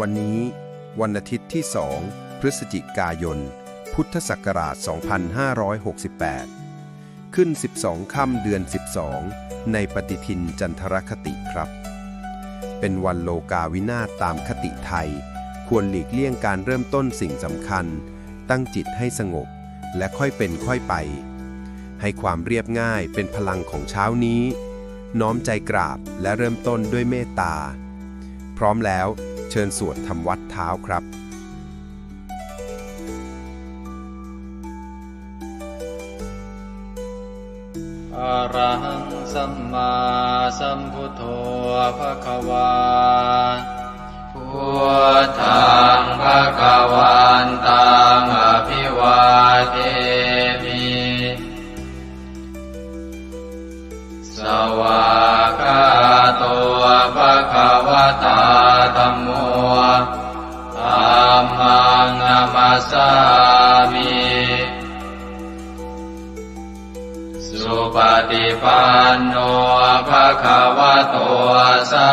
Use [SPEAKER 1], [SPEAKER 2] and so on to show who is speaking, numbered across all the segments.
[SPEAKER 1] วันนี้วันอาทิตย์ที่ 2 พฤศจิกายน พุทธศักราช 2568 ขึ้น 12 ค่ำเดือน 12 ในปฏิทินจันทรคติครับ เป็นวันโลกาวินาศตามคติไทย ควรหลีกเลี่ยงการเริ่มต้นสิ่งสำคัญ ตั้งจิตให้สงบ และค่อยเป็นค่อยไป ให้ความเรียบง่ายเป็นพลังของเช้านี้ น้อมใจกราบและเริ่มต้นด้วยเมตตา พร้อมแล้วเชิญสวดทำวัดเท้าครับ
[SPEAKER 2] อะระหังสัมมาสัมพุทโธภควาพุทธังภควันตังอภิวาเทมิสวากขาโตภควตาธัมโมธัมมังนัมสสามิสุปฏิปันโนภควโตสา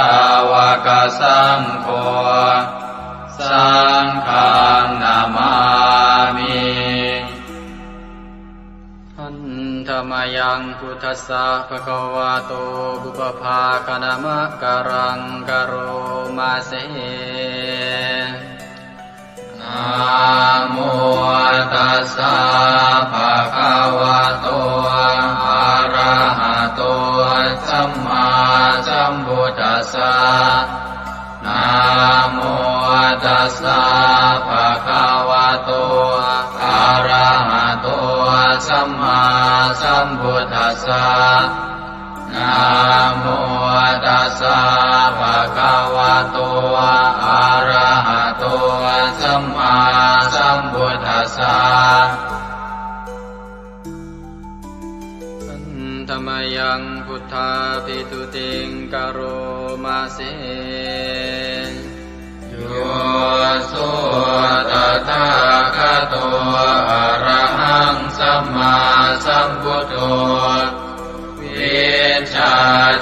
[SPEAKER 2] วกสังโฆสังฆังนามามิหันธรรมยังพุทธัสสะภควโตบุปภาคณมะกรังกโรมาเสนะโมตัสสะภะคะวะโตอะระหะโตสัมมาสัมพุทธัสสะนะโมตัสสะภะคะวะโตอะระหะโตสัมมาสัมพุทธัสสะนะโมตัสสะภะคะวะโตอะระหะโตสัมมาสัมพุทธัสสะธรรมยังพุทธาภิตุติงกโรมาเสโยสุตถาคโตอะระหังสัมมาสัมพุทโธวิชา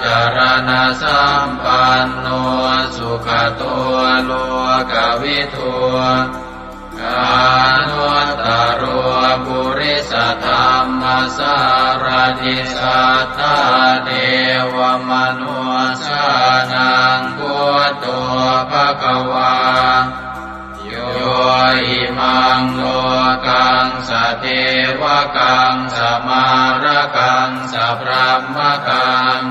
[SPEAKER 2] จารณะสัมปันโนสุขโตโลกวิทูกานุตตโรปุริสธรรมสารถิสัทธาเทวมนุสานังพุทโธภควาโยอิมังโลกังสเทวกังสมารกังสัพพมกัง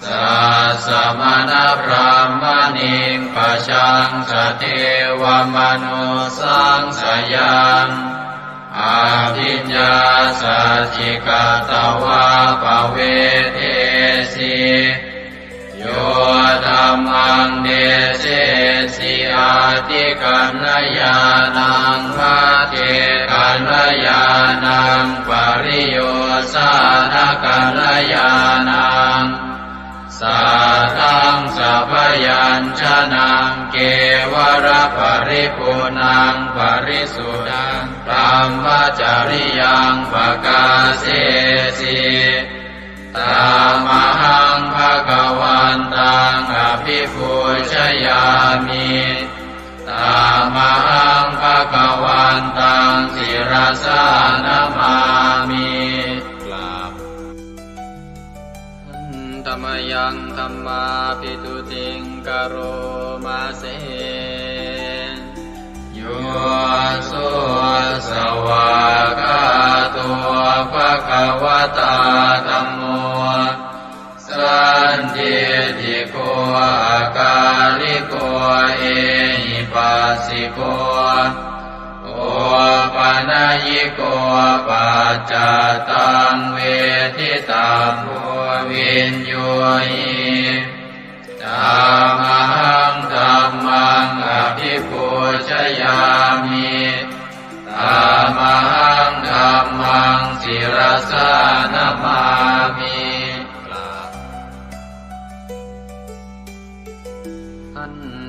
[SPEAKER 2] สัสสะมณพรหมณิงปะชังสเทวมนุสังสยังอาภิญญาสัจจิกตวะปะเวเทสีโยธัมมังเดเสสิอาติกัณญญาณังภะเทกัณญาณังปริโยสานกัณญาณังสัทธังสัพยัญชนะเกวระปริปุณังปริสุทธังธรรมจริยังปกาเสสิตามหังภควันตังอภิปูชยามิตามหังภควันตังศิรสานามามิธรรมยังธัมมาภิตุติงกโรมาเสโยสุสวากขาโตภควตาธัมโมสันทิฏฐิโกอาการิโกเอหิปัสสิโกโอปนัยยิโกปัจจตังเวทิตังโพวินโยหิธัมมังธัมมังอภิปูชยามิธัมมังธัมมังศิรสานามามิ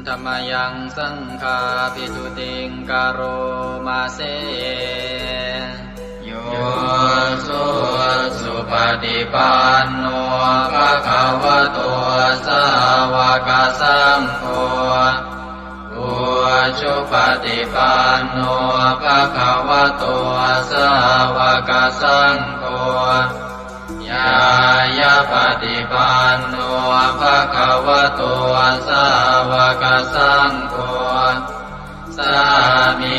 [SPEAKER 2] ธรรมยังสังฆาภิตุติงกโรมาเสโยสุปฏิปันโนภะคะวะโตสาว กสังโฆอุชุปฏิปันโนภะคะวะโตสาวกสังโฆญายะปฏิปันโนภะคะวะโตสาวกสังโฆสามี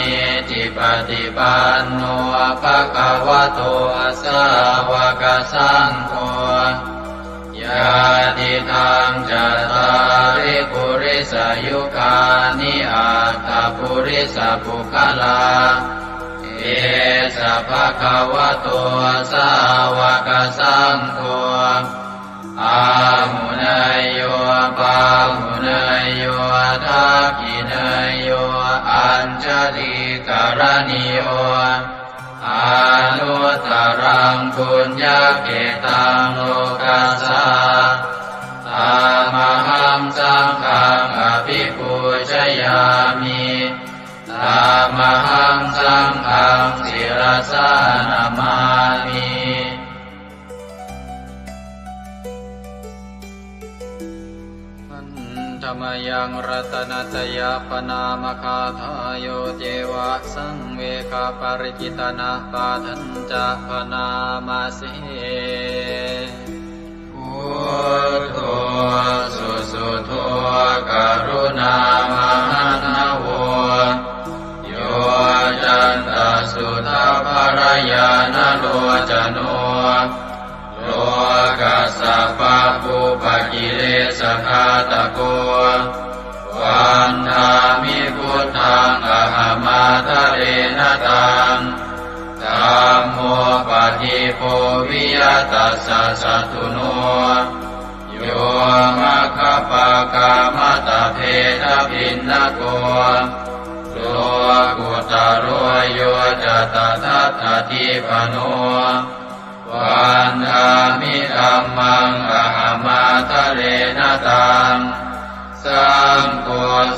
[SPEAKER 2] จิปฏิปันโนภะคะวะโตสาวกสังโฆญาติทังจัตตาริปุริสยุคานิอัตถปุริสปุคลาเอสะภะคะวะโตสาวกสังโฆอาหุเนยโยปาหุเนยโยทักขิเนยโยอัญชลิกรณิโยอานุตตรังปุญญเกตังโลกัสสะตามหังสังฆังอภิปูชยามิตามหังสังฆังศิรสานามามิธรรมยังรัตนัตยาปนามคาทายโยเจวะสังเวคาปริจิตนาปาทัญจะปนามาสิพุทโธสุสุโธกรุณามหันนโวโยจันตสุทาภรยานโลจโนโลกัสสะปะปุปกิเลสขาตโกวันธามิพุทธังอหมาทะเรนตังธัมโมปฏิโพวิยตัสสะสัตตุโนโยมะคปะกามตะเพทพินนโกโลกุตโรโยจตทัตถทิปโนวันธามิธัมมังอหมาทะเรนตังสังโฆ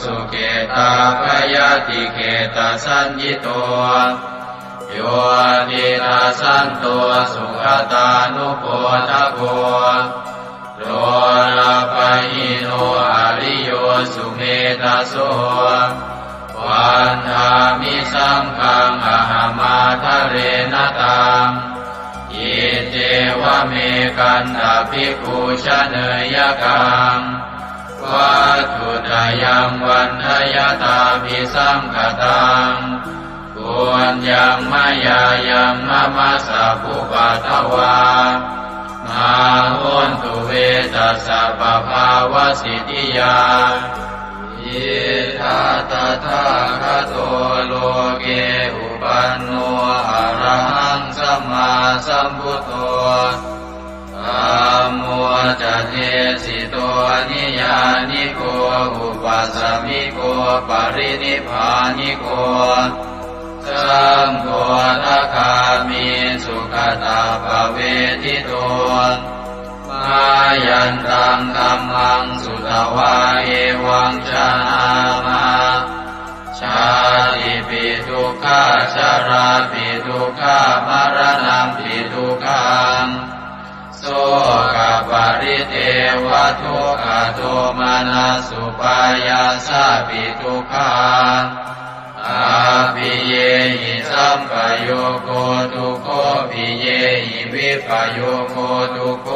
[SPEAKER 2] สุเกตาภยติเกตาสัญญิโตโยตินาสันโตสุขตานุโพธโกโลลาภหิโนอริโยสุเมธาโสวันธามิสังฆังอหมาทะเรนตังอิเจวะเมกันตภิกขุชเนยกังวัตถุตยังวันทยตาภิสังคตังปุญญังมายายังมะมะสะภุปัตถวามาหุนตุเวตัสสะปะภาวะสิทธิยาอิทัตตะทาคโตโลเกอุปันโนอะระหังสัมมาสัมพุทโธธัมโมจะเทสิโตนิยานิโกอุปัสสมิโกปรินิพพานิโกสังโฆทัคามิสุขตาภเวทิโตมายันตังธัมมังสุตวาเอวังชนามาชาติปิทุกขาชาราปิทุกขามรณะปิทุกขังโสกปริเทวทุกขโทมานัสสุปายาสาปิทุกขังอาภิเยหิสัมปโยโคทุกโขภิเยหิวิปโยโคทุกโข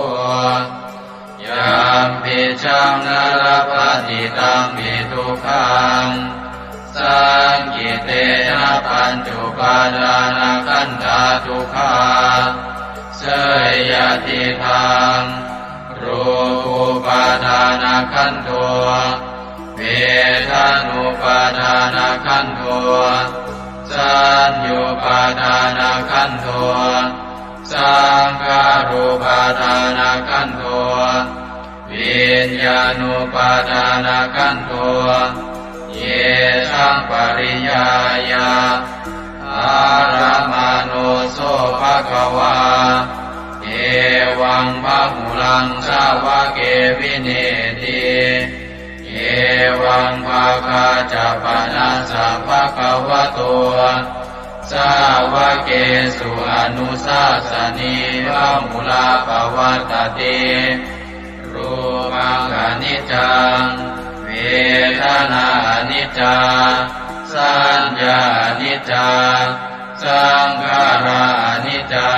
[SPEAKER 2] ยามปิชังนรปฏิตังปิทุกขังสังกิเตนะปัญจุปาทานขันธาทุกขาเสยยติทังรูปุปาทานขันโทเวทานุปาทานขันโทสัญญูปาทานขันโทสังขารุปาทานขันโทวิญญาณุปาทานขันโทเยสังปริยายาอารามาโนโสภะคะวาเอวังพะหุลังสาวะเกวิเนติเอวังภาคาจะปนัสสะภะคะวะโตสาวะเกสุอนุสาสนีพะหุลาภวัตติรูปังอนิจ จังเวทนาอนิจจาสัญญาอนิจจาสังขาราอนิจจา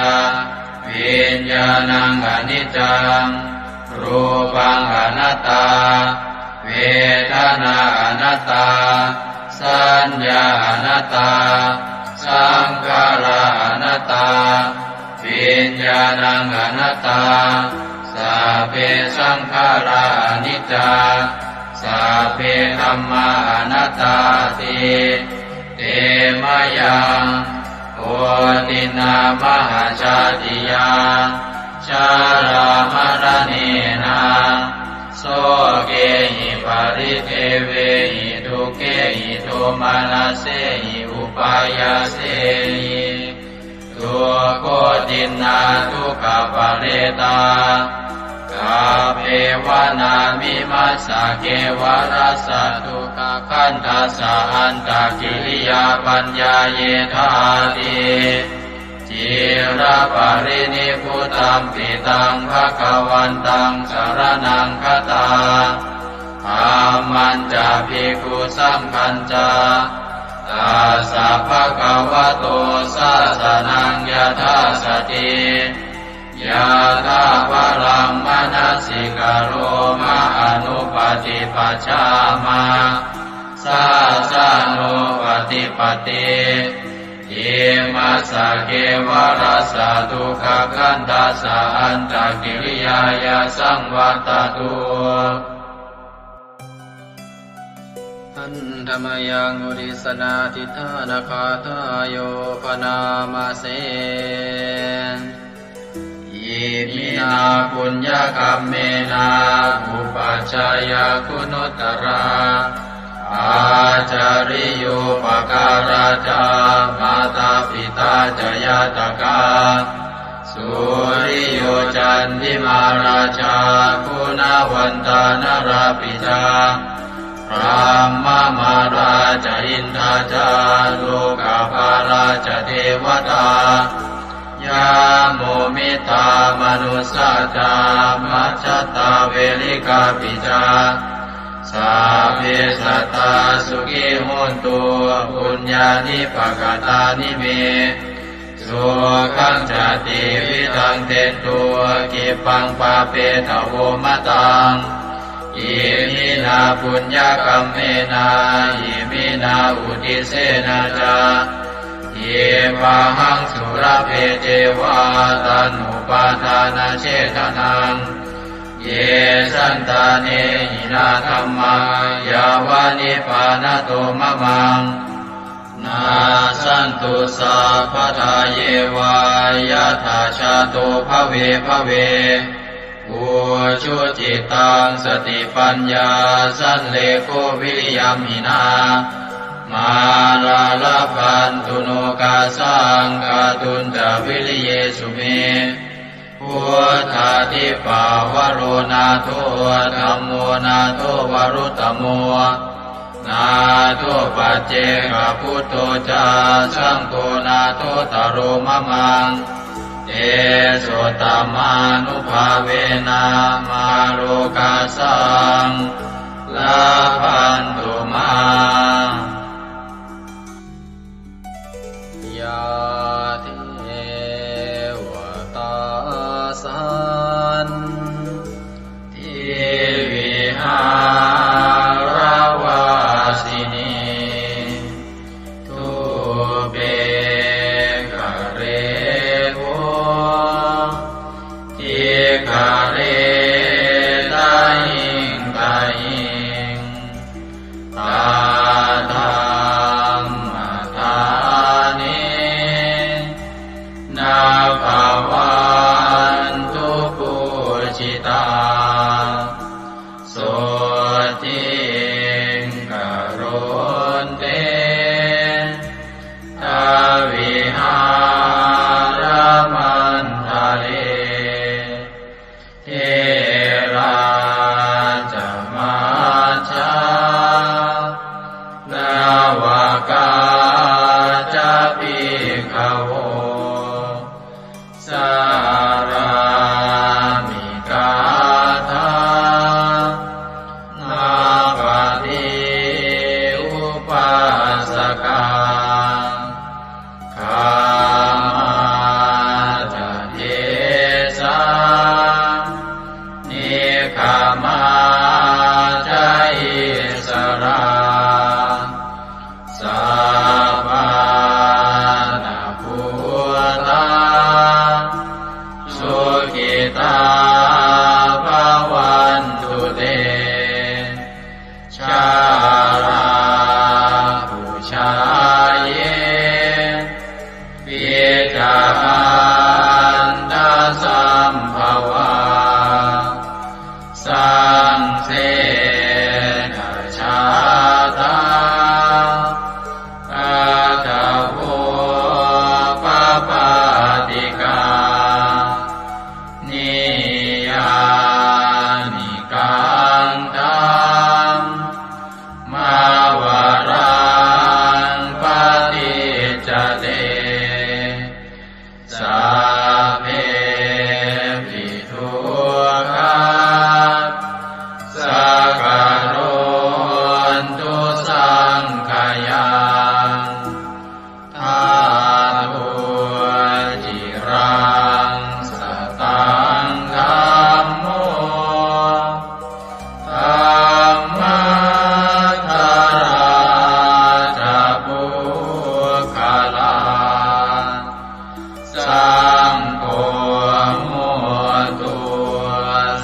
[SPEAKER 2] วิญญาณังอนิจจังรูปังอนัตตาเวทนาอนัตตาสัญญาอนัตตาสังขาราอนัตตาวิญญาณังอนัตตาสัพเพสังขาราอนิจจาสัพเพธัมมาอนัตตาติเตมะยังโอตินามหาชาติยาชารามรณีนาโสเกหิปาริเทเวหิทุเกหิโทมานาเสหิอุปายาเสหิทุโกตินาทุกขปะเรตากาเภวนามิมัสสะเกวรัสสะทุกขคันทัสสะอันตกิริยาปัญญาเยธาติจิระปรินิพพุตัมปิตังภคะวันตังสรณังคตาอามันจะภิกขุสังฆัญจาตัสสะภะคะวะโตสาสนังยถาสติยะถาปรัมมนัสสิกโรมะอนุปฏิปัชฌามาสาสะโนปฏิปติอิมัสสะเกวรัสสะทุกขคันทัสสะอันตกิริยายาสังวัตตุอันธรรมยังอุริสนาทิฏฐานาคาทายโยปนามาเสอิมินาปุญญกัมเมนาอุปัชฌายาคุณุตตราอาจาริโยปการาจามาตาปิตาจยาตกาสุริโยจันติมาราชาคุณวันตานราปิจาพรหมมาราชอินทราจาโลกาภาราชเทวตายาโมมิตามนุสสาจามัจจตาเวลิกาปิจาสัพเพสัตตาสุขิโหนตุปุญญานิปกตานิเมสุขังจติวิทังเตตุกิปังปาเปตโวมะตังอิมินาปุญญกัมเมนาอิมินาอุทิเสนาจาเยปะหังสุรเพเจวาตันุปาทานาเชตนังเยสันตาเนหินาธัมมายาวานิปานโตมะมังนาสันตุสัพพทาเยวายะถาชาโตภเวภเวอุชุจิตังสติปัญญาสันเลโกวิริยัมหินามาลาลพันตุโนกาสังกาตุนจาวิริเยสุเมพุทธาทิปาวโรนาโทธัมโมนาโทวรุตตโมนาโทปัจเจกพุทโธจาสังโฆนาโทตโรมะมังเอโสตมานุภาเวนะมาโลกาสังลาพันตุมายาเทวตาสันทิวิหารวาสินีทุเปกะเรโวทิกะเรตาหิงตาหิง มาจายิสราสัพพานาภูตาสุขิตาภวันตุเตชาราภูชาเยปิจาอันตสัมภวาสังเสนะชาตาอาตาโภปปาติกานิยานิกังตัมมาวารังปฏิจจเตสัพเพปิทุกขาสักการนตุสังขยังทาตุจิรังสตังธัมโมธัมมัทธาราจะปุคลาสังโฆโมตุ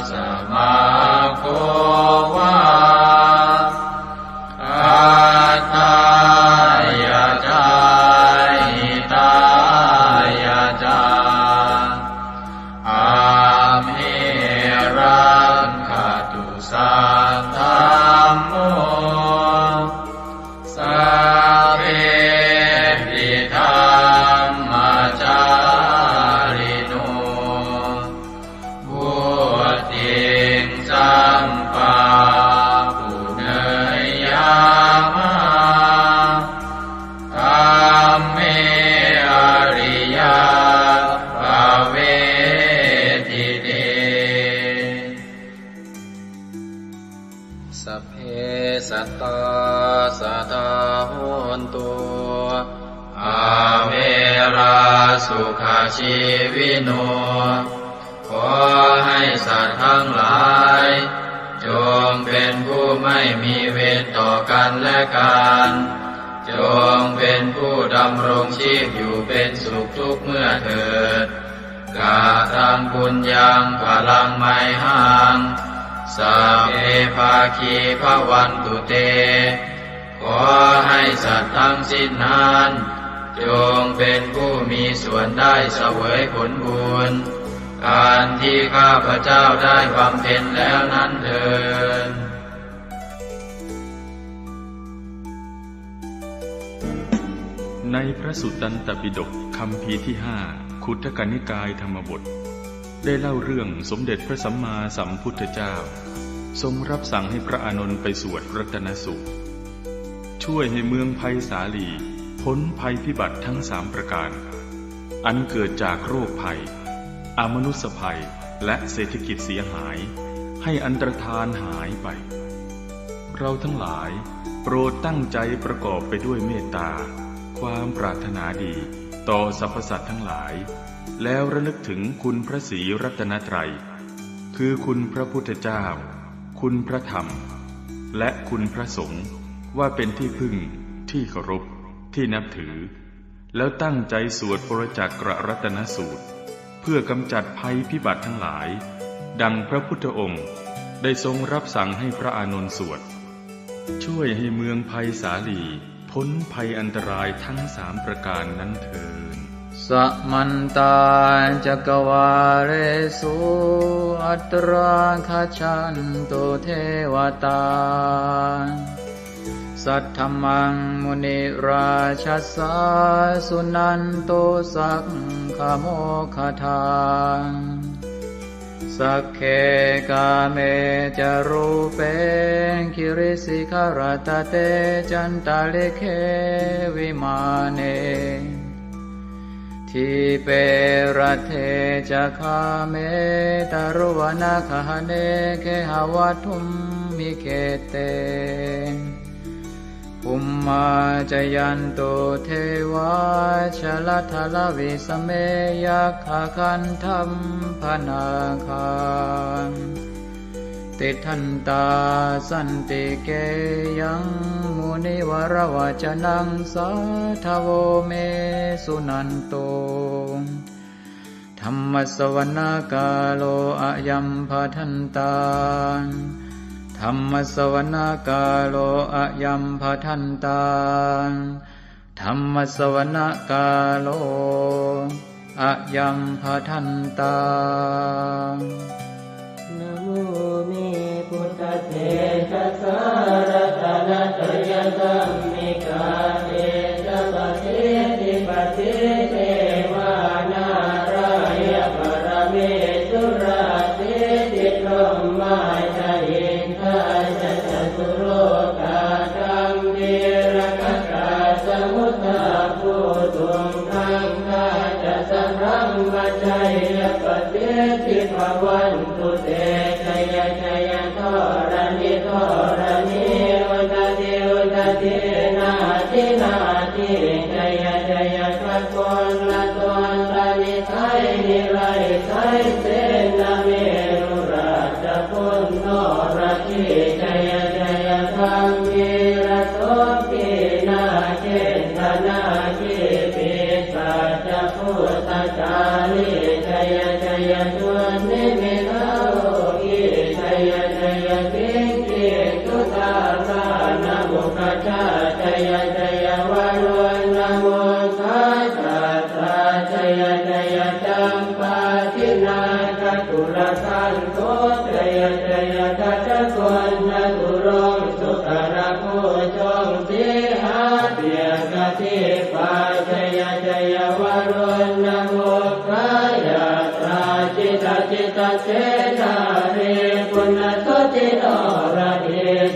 [SPEAKER 2] สมาโควาอัตตายาจาหิตายาจาอาเมรังคตุสัทธัมโมสัพเพปิธัมมาจาริโนพุทธิงสัมปาปุเนยยามะธัมเมอริยภเวทิเตสัพเพสัตตาสัทธาโหนตุอาเวราสุขาชีวิโนขอให้สัตว์ทั้งหลายจงเป็นผู้ไม่มีเวรต่อกันและกันจงเป็นผู้ดำรงชีพอยู่เป็นสุขทุกเมื่อเถิดกาตังปุญญังพลังไมหังสัพเพภาคีภวันตุเตขอให้สัตว์ทั้งสิ้นนั้นจงเป็นผู้มีส่วนได้เสวยผลบุญการที่ข้าพเจ้าได้บำเพ็ญแล้วนั้นเถิด
[SPEAKER 3] ในพระสุตตันตปิฎกคัมภีร์ที่5คุตตกนิกายธรรมบทได้เล่าเรื่องสมเด็จพระสัมมาสัมพุทธเจ้าทรงรับสั่งให้พระอานนท์ไปสวดรัตนสูตรช่วยให้เมืองไผ่สาลีพ้นภัยพิบัติทั้ง3ประการอันเกิดจากโรคภัยอมนุษยภัยและเศรษฐกิจเสียหายให้อันตรธานหายไปเราทั้งหลายโปรดตั้งใจประกอบไปด้วยเมตตาความปรารถนาดีต่อสรรพสัตว์ทั้งหลายแล้วระลึกถึงคุณพระศรีรัตนตรัยคือคุณพระพุทธเจ้าคุณพระธรรมและคุณพระสงฆ์ว่าเป็นที่พึ่งที่เคารพที่นับถือแล้วตั้งใจสวดปรจักรรัตนสูตรเพื่อกำจัดภัยพิบัติทั้งหลายดังพระพุทธองค์ได้ทรงรับสั่งให้พระอานนท์สวดช่วยให้เมืองไผ่สาลีพ้นภัยอันตรายทั้ง3ประการนั้นเถิด
[SPEAKER 2] สัมมันตาจักวาเรสุอัตราคชันตุเทวตาสัทธมังมุนิราชสาสุนันโตสักขโมคทาสักเคกาเมจารูเปคิริสิขารตเตจันตาลิเควิมาเนทิเปรัเทจะคาเมตารุวนาคหเนเคหวัตุมมิเคเตภุมมาจยันโตเทวาชลทลวิสเมยัคขคันธัมพนาคัง
[SPEAKER 4] ติทันตาสันติเกยังมุนิวรวจนังสาทโวเมสุนันโตธัมมสวนาคาโลอะยัมภทันตาธัมมสวนาคาโลอะยัมภทันตาธัมมสวนาคาโลอะยัมภทันตานะโมเมพุทธเถชะสารตนะตยสัมมิกาเตชะปะเทติปะเทเทวานารายะปรเมสุราเทติพรหมาจายินทาจะจตุโลกาธัมเมรกตาสมุทธาภูตุงทังคาจะสัมรัมมชัยปะเทติภวันตุเตชยชยทรณิทรณิอุตติอุตตินาทินาทิชยชยพระกรละตนละนิไทยนิไรไทยเสนาเมรุราชพุนโนราชิชยชยธรรมิระโสปินาเจตนาจิปิสัจพุทธจาริชยชยชวนนิมิตาโลกิชยชยปิงกิตุตาสานะมุขจาชยชยวารุณโมสาสาสาชยชยจัมปาทินาคตุลสันโตชยชยทัจกวนนะตุรงสุขระโคจงสีหาเปียกติปาชยชยวารุณโมกายตราจิตจิตเสนาเรปุณโสติโนระเด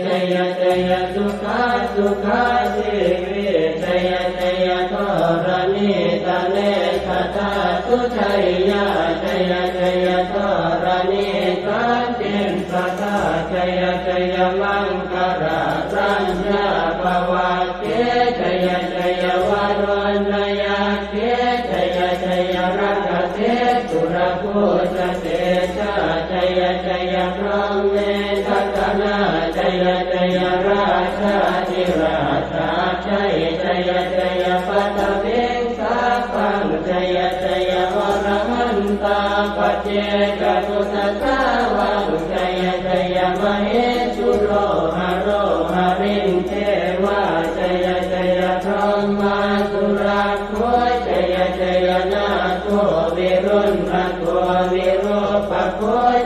[SPEAKER 4] ชยชยสุขาสุขาสิวิชยชยทรณิตาเนคตาสุชัยยาชยชยทรณิตันตินสตาชยชยมังคารารัญญาภวะเกชยชยวารุณยาเกชยชยรักเทสุรภูชเตชะชยชยพรหมเมทัตนาชยชยราชาธิราชาชัยชยชยปัตเวงสาปังชยชยวรหันตาปัจเจกตุสสาวังชยชยมเหสุโรหะโรหะริงเทวาชยชยพรหมาสุราโคชยชยนาโควิรุณภโควิโรปโค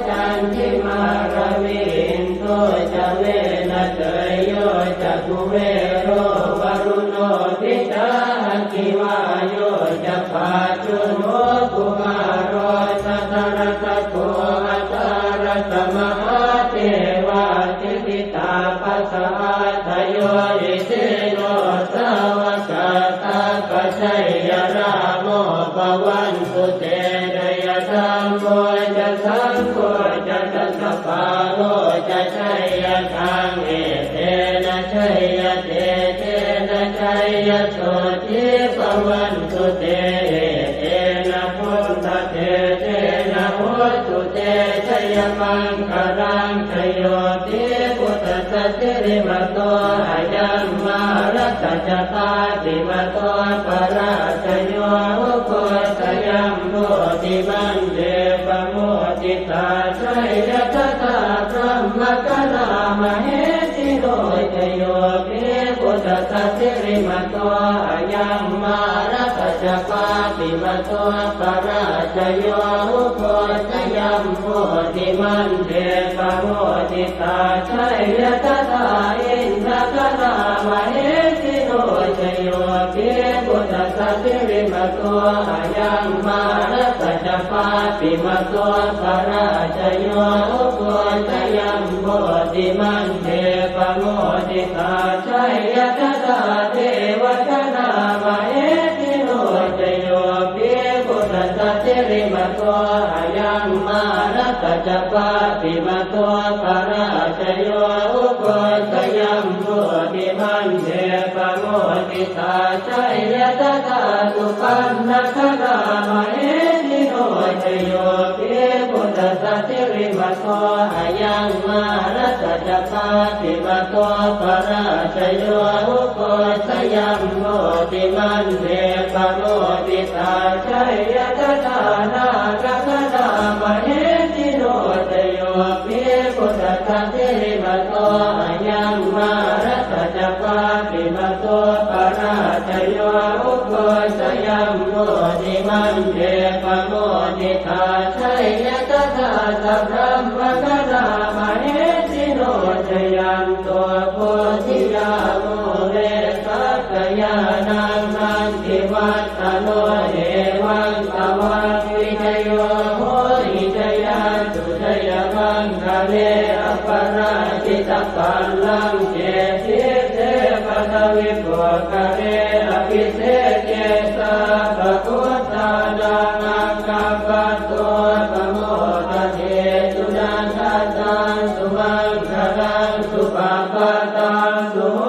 [SPEAKER 4] จันทิมาระวินโตจะเวนะเตยโยจะกุเวโรวรุโนทิตาคิวาโยจะปาจุโนกุมารโรสัตระตะโกอัตระตมหาเทวาทิติตาปัสสะทโยอิเตโนสาวกตาปัจฉัยยราโมปวันตุเตเดยธรรมโมจะสังโฆจะสัสสะปาโลจะชัยยะทังเอเตนะชัยยะเตเตนะชัยยะโสติปวันตุเตเตนะพุทธเตเตนะโหตุเตชัยมังคารังชโยติพุทธสัจจิริมโตอายัมมารัตจตาติมโตปราชโยโคสยัมโมติมันเดปโมติตาชัยยะตถาพรหมกนามเหสิโรชโยปิพุทธสัจจิริมโตอายัมมารัตจปาติมโตปราชโยโคสยัมโมติมันเดปโมติตาชัยยะตถาอินทกนามเหสิโรชโยปิพุทธสัจจิริมโตอายัมมารัตจปาติมโตปราชโยโคสยัมโมติมันเดปโมติตาชัยยะตถาเทวตนามเหสิโรชโยปิพุทธสัจจิริมโตอายัมมารัตจปาติมโตปราชโยโคสยัมโมติมันเดปโมติตาชัยยะตถาสุปันนครามเหสิโรชโยปิพุทธสัจจิริมโตอายัมมา รัตจักปาติมาโตปราชโยอุโกชยัมโมติมันเทปโมติตาชัยยะทานาคัคนามเหติโนตโยภิพุทธะเทมาโตอายังมารัตจักปาติมาโตปราชโยอุโกชยัมโมติมันเทปโมติตาชัยยะทาสัพพะมะคะนามเหติโนตยัมโตโพธิยาโมเรสักยานังนันติวัตตโนเอวังตวังวิจโยโหหิจยาสุจยมังคะเลอปราชิตปัลลังเจติเตปะทวิโภคะเลอภิเศษเจสะภะพุทธานังอังคัปปะโตปะโมทะเทสุนันทตังสุมังคลังสุปะปะตังสุโห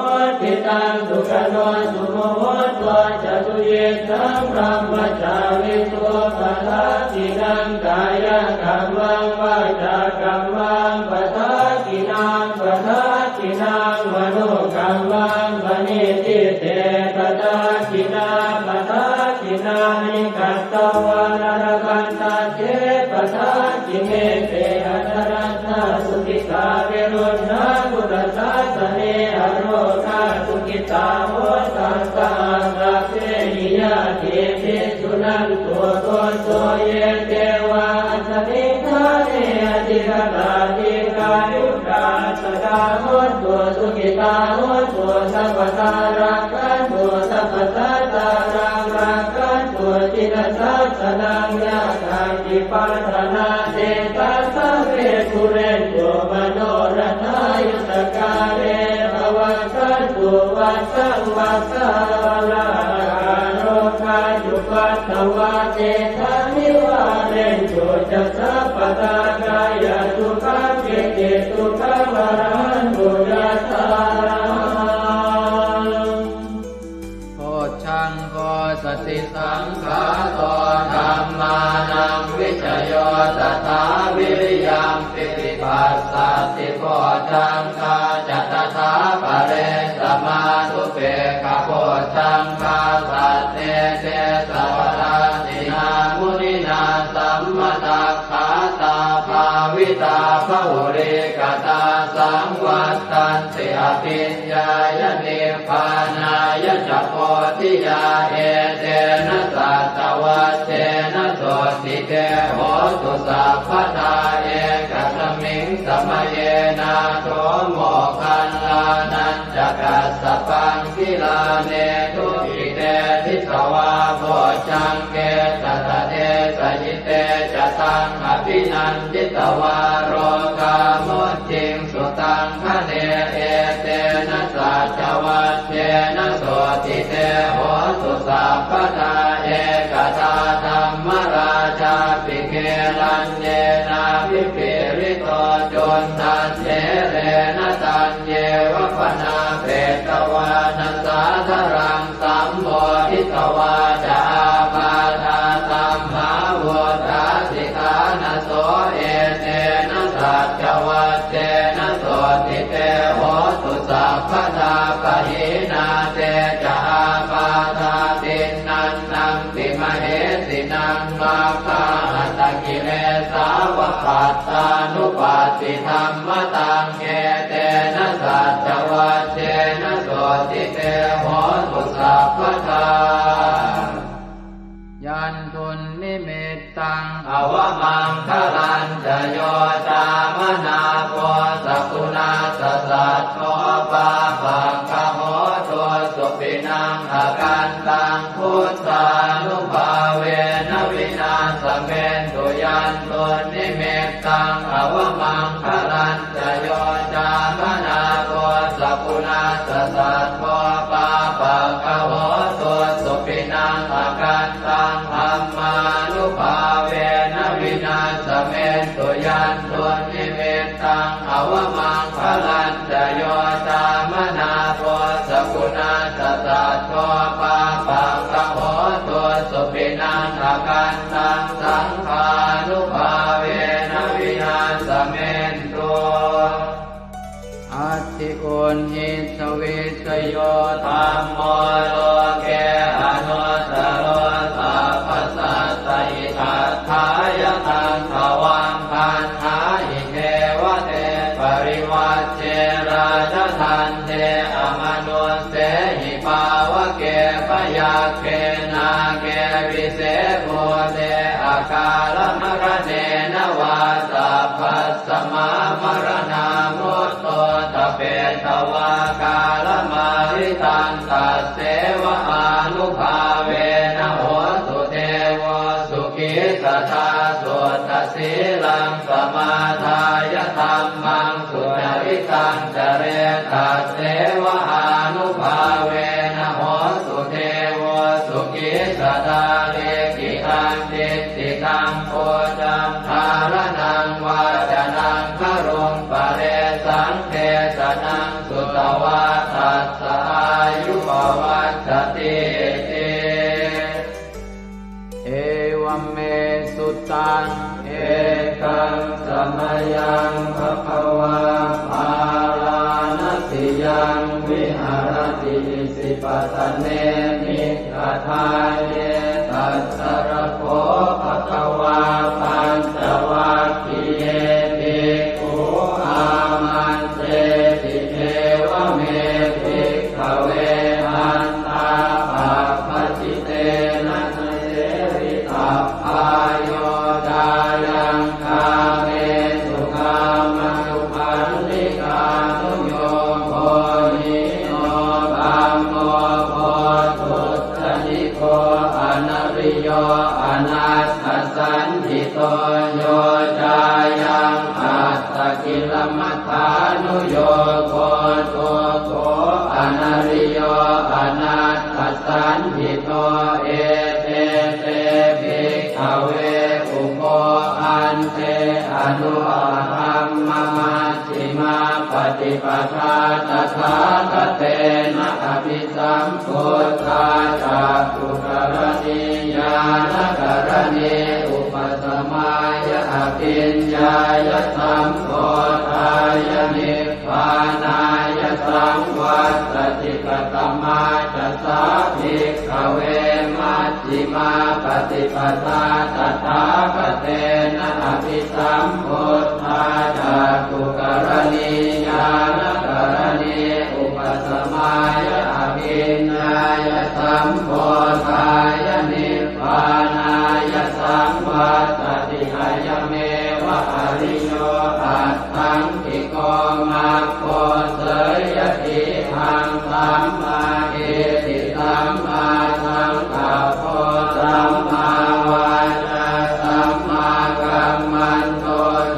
[SPEAKER 4] ติตังสุขโนสุโมโหตัวจตุเยสังพรหมจาริโสปะทัสสินังกายกัมมังวาจากัมมังปะทัสสินังปะทัสสินังมโนกัมมังปณิทิเตปะทัสสินาปะทัสสินานิกัตตวานรกันตาเจปะทัสสิเมเตอัตรัตถสุขิตาเวรุณาพุทธศาสเนอโรคาสุขิตาโหตัสสะสัพเพหิยะเทติสุนันตัวโตโตเยเทวาสมิทาเนอติกตาติกายุกาสกาโหตัวสุขิตาโหตัวสัพพตารักขันตัวสัพพตาตารักขันตัวจิตสัสสนังยาคาติปัฏนาเตตัสสะเวทุเรนโยมโนรัตายุตกาเลภวัตสันตุวัสสังวัสสาลาโรคาจุปัตตวะเจธานิวาเรนโยจัสสะปะตากายสุขังเกติสุขังวรันตุยัสสะ
[SPEAKER 2] โพชังโพสติสังขาโตธัมมานังวิจโยตถาวิริยังปิติปัสสัตติโพชังคาจัตถาปะเรสมานุเปกขโพชังคาสัตเตเตสวะราตินามุนินาสัมมตัคขาตาภาวิตาภุริกตาสังวัตตันติอภิญญายนิพพานายจักโพธิยาเอเตนะสัตวัตเตนะโสติเตโหตุสัพพทาเอกสมิงสมเยนะโสโมคันลานันจักสสปังกิลาเนทุกิเตทิสวาโพชังเกตตะเตสยิเตจะตังอภินันจิตวาโรกามุจิงสุตังคะเนเอเตนะสัจวัตเตนะโสติเตโหตุสัพพทาเอกตาธัมมราชาปิเกลันเยนาภิปิริโตจนทันเจเรนะตันเยวะปนาเปตวานัสสาธรังสัมโมทิตวาจาปาทาสัมภาวตาสิกานะโสเอเตนะสัจวัตเตนะโสติเตโหตุสัพพทาปะหินาเตจาปาทาตินันนังติมเหสินังมาคาหัตกิเลสาวปัตตานุปัสสิธรรมตังเกเตนะสัจวัตเตนะโสติเตโหตุสัพพทายันทุนนิมิตตังอวมังคลันจะโยตามนาโพสกุณาสสัตโตปาปังคโหตัวสุปินังอาการตังพุทธานุภาเวนะวินาสเมนตุยันทุนนิมิตตังอวมังคลันจะโยตามนาโพสกุณาสสัตโตปาปังคโหตัวสุปินังอาการตังธัมมานุภาเวนะวินาสเมนตุยันตุนิเมตตังอวมังคลันจะโยตามนาโพสกุณาสสัตโตปาปังคโหตุ ญหิสวิสโยธัมโมโลเกอนุตตโรสัพพสัตตอิทัฏฐายตังภวังคันหาอิเทวเตปริวัชเชราชทันเทอมนุสเสหิภาวะเกปยาเกนาเกวิเศษโมเตอาการมรเนนวาสัพพสมามรณามุตโตตเปตวากาลมาริตันตัสเสวะอานุภาเวนะโหสุเทวสุขิสตาสุตสีลังสมาทายธัมมังสุจริตังจเรตัสเสวะอานุภาเวนะโหสุเทวสุขิสตาเลกิตังติติตังโพจังทารนังวาจนังครุงปะเรสังเทสนังสุตวาทัสสะอายุปวัชชติติเอวัมเมสุตังเอกังสมยังภควาภาลานติยังวิหารติสิปตเนมิกทายเยตัสสรโคภควาปัญจวัคคีย์เยภิกขุอามันเตติเทวเมภิกขเวอันตาปะปะจิเตนะเสวิตัพพายโยดายังคาเมสุขามสุขันธิกานุโยโคหิโนธัมโมโพธุตนิโกอนาริโยอนัสสสันติโตโยจายังอัตตกิลมัฏฐานุโยโคตุโกอนาริโยอนัสสสันติโตเอเตเตภิกขเวอุโภอันเตอนุธัมมมัชฌิมาปฏิปทาตถาคเตนะอภิสัมพุทธาจักขุกรณีญาณกรณีอุปสมายะอภิญญายะสัมโพธายะนิพพานายะสังวัตติกตมาจัสสะภิกขเวมัชฌิมาปฏิปทาตถาคเตนะอภิสัมพุทธาจักขุกรณีญาณกรณีอุปสมายะอภิญญายะสัมโพธายะนิพพานายะสังวัตติกายเมวะอริโยอัตถังกิโกมัคโคเสยติหังสัมมาเอติสัมมาสังกัปโปสัมมาวาจาสัมมากัมมันโต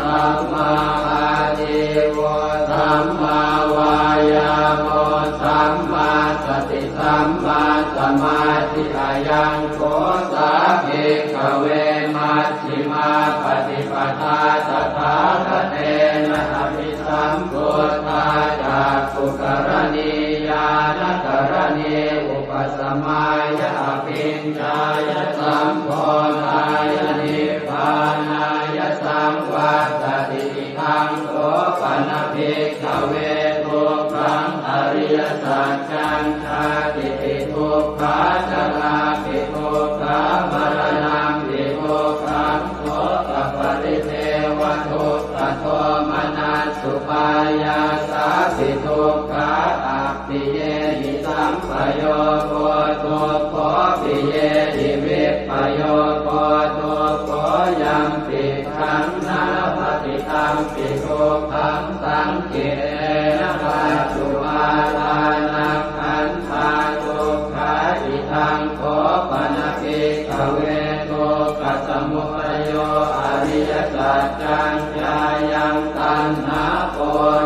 [SPEAKER 2] สัมมาอาชีวะสัมมาวายาโมสัมมาสติสัมมาสมาธิอายังโกสาภิกขเวมัชฌิมาปฏิปทาตถาคเตนะอภิสัมพุทธาจักขุกรณีญาณกรณีอุปสมายะอภิญญายะสัมโพธายะนิพพานายะสังวัตติทังโสปนภิกขเวทุกขังอริยสัจจังชาติปิทุกขาจราปิทุกขามรณะปิทุกขังโสตปริเทวทุกขโทมนัสสุปายาสาปิทุกขาอัปปิเยหิสัมปโยโคทุกขปิเยหิวิปปโยโคทุกขยังปิขังนาปฏิตังปิทุกขังสังเกนะปัจจุบาลานังขันธาทุกขาอิทังโคปนภิกขเวทุกขสมุทัยโยอริยสัจจังญายังตัณหาโป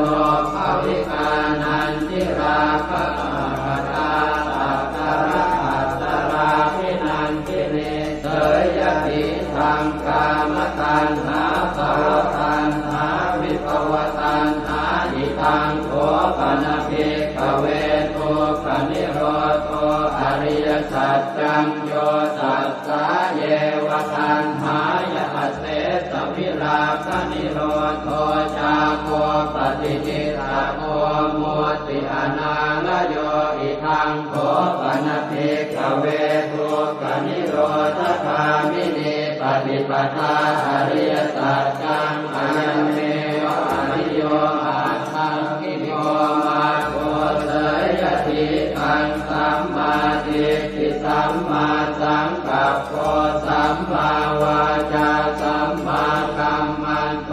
[SPEAKER 2] โนภวิกานันทิราคะปัตตาสัตตระอัตตราภินันทิเนเสยติทังกามตัณหาภวตัณหาวิภวตัณหาอิทังโคปนภิกขเวทุกขนิโรธอริยสัจจังโยตัสสะเยวะตัณหายะเสสวิราคะนิโรธจาโคปฏิจิตาโคมุติ ปิอนาลโยอิทังโขปนภิกขเวทุกขนิโรธคามินีปฏิปทาอริยสัจจังอายันเมวะอริโยอาทังกิโยมาโกเสยทิทังสัมมาทิฏฐิสัมมาสังกัปโปสัมมาวาจาสัมมากัมมันโต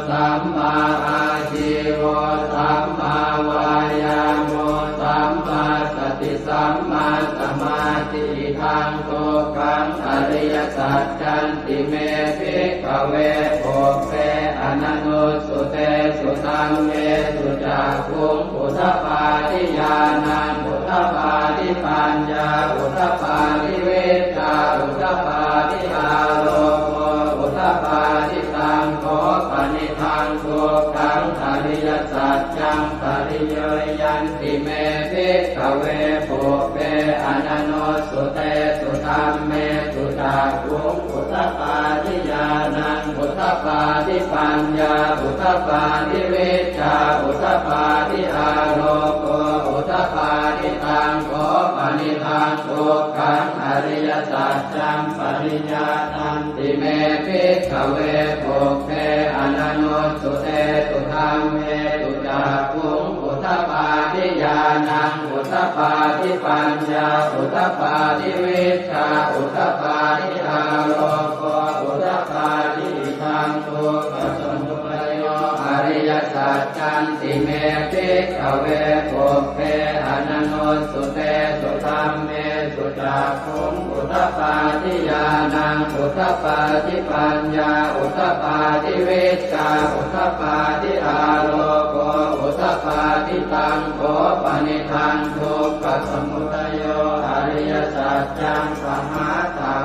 [SPEAKER 2] สัมมาอาชีวะสัมมาวายาโมสัมมาสติสัมมาสมาธิทังโตกังอริยสัจจันติเมภิกขเวโภเปอนันโนสุเตสุตังเมสุจักขุงอุทปาทิญาณังอุทปาทิปัญญาอุทปาทิเวชาอุทปาทิอาโลโกอุทปาทิตังโขปนิทังโกกังอริยสัจจังปริโยยันติเมภิกขเวโภเปอนันโนสุเตสุธัมเมสุจักขุงอุทปาทิญาณังอุทปาทิปัญญาอุทปาทิเวชาอุทปาทิอาโลโกอุทปาทิตังโขปนิทังโกกังอริยสัจจังปริญญาณันติเมภิกขเวโภเปอนันโนสุเตสุธัมเมสุจักขุงอุทปาทิญาณังอุทปาทิปัญญาอุทปาทิเวชาอุทปาทิอาโลโกอุทปาทิทังโกปัสสมุปโยอริยสัจจันติเมภิกขเวโภเปอนันโนสุเตสุธัมเมสุจักขุงอุทปาทิญาณังอุทปาทิปัญญาอุทปาทิเวชาอุทปาทิอาโลโกอุทปาทิตังโขปนิทังทุกขสมุทัยโยอริยสัจจังปหาตา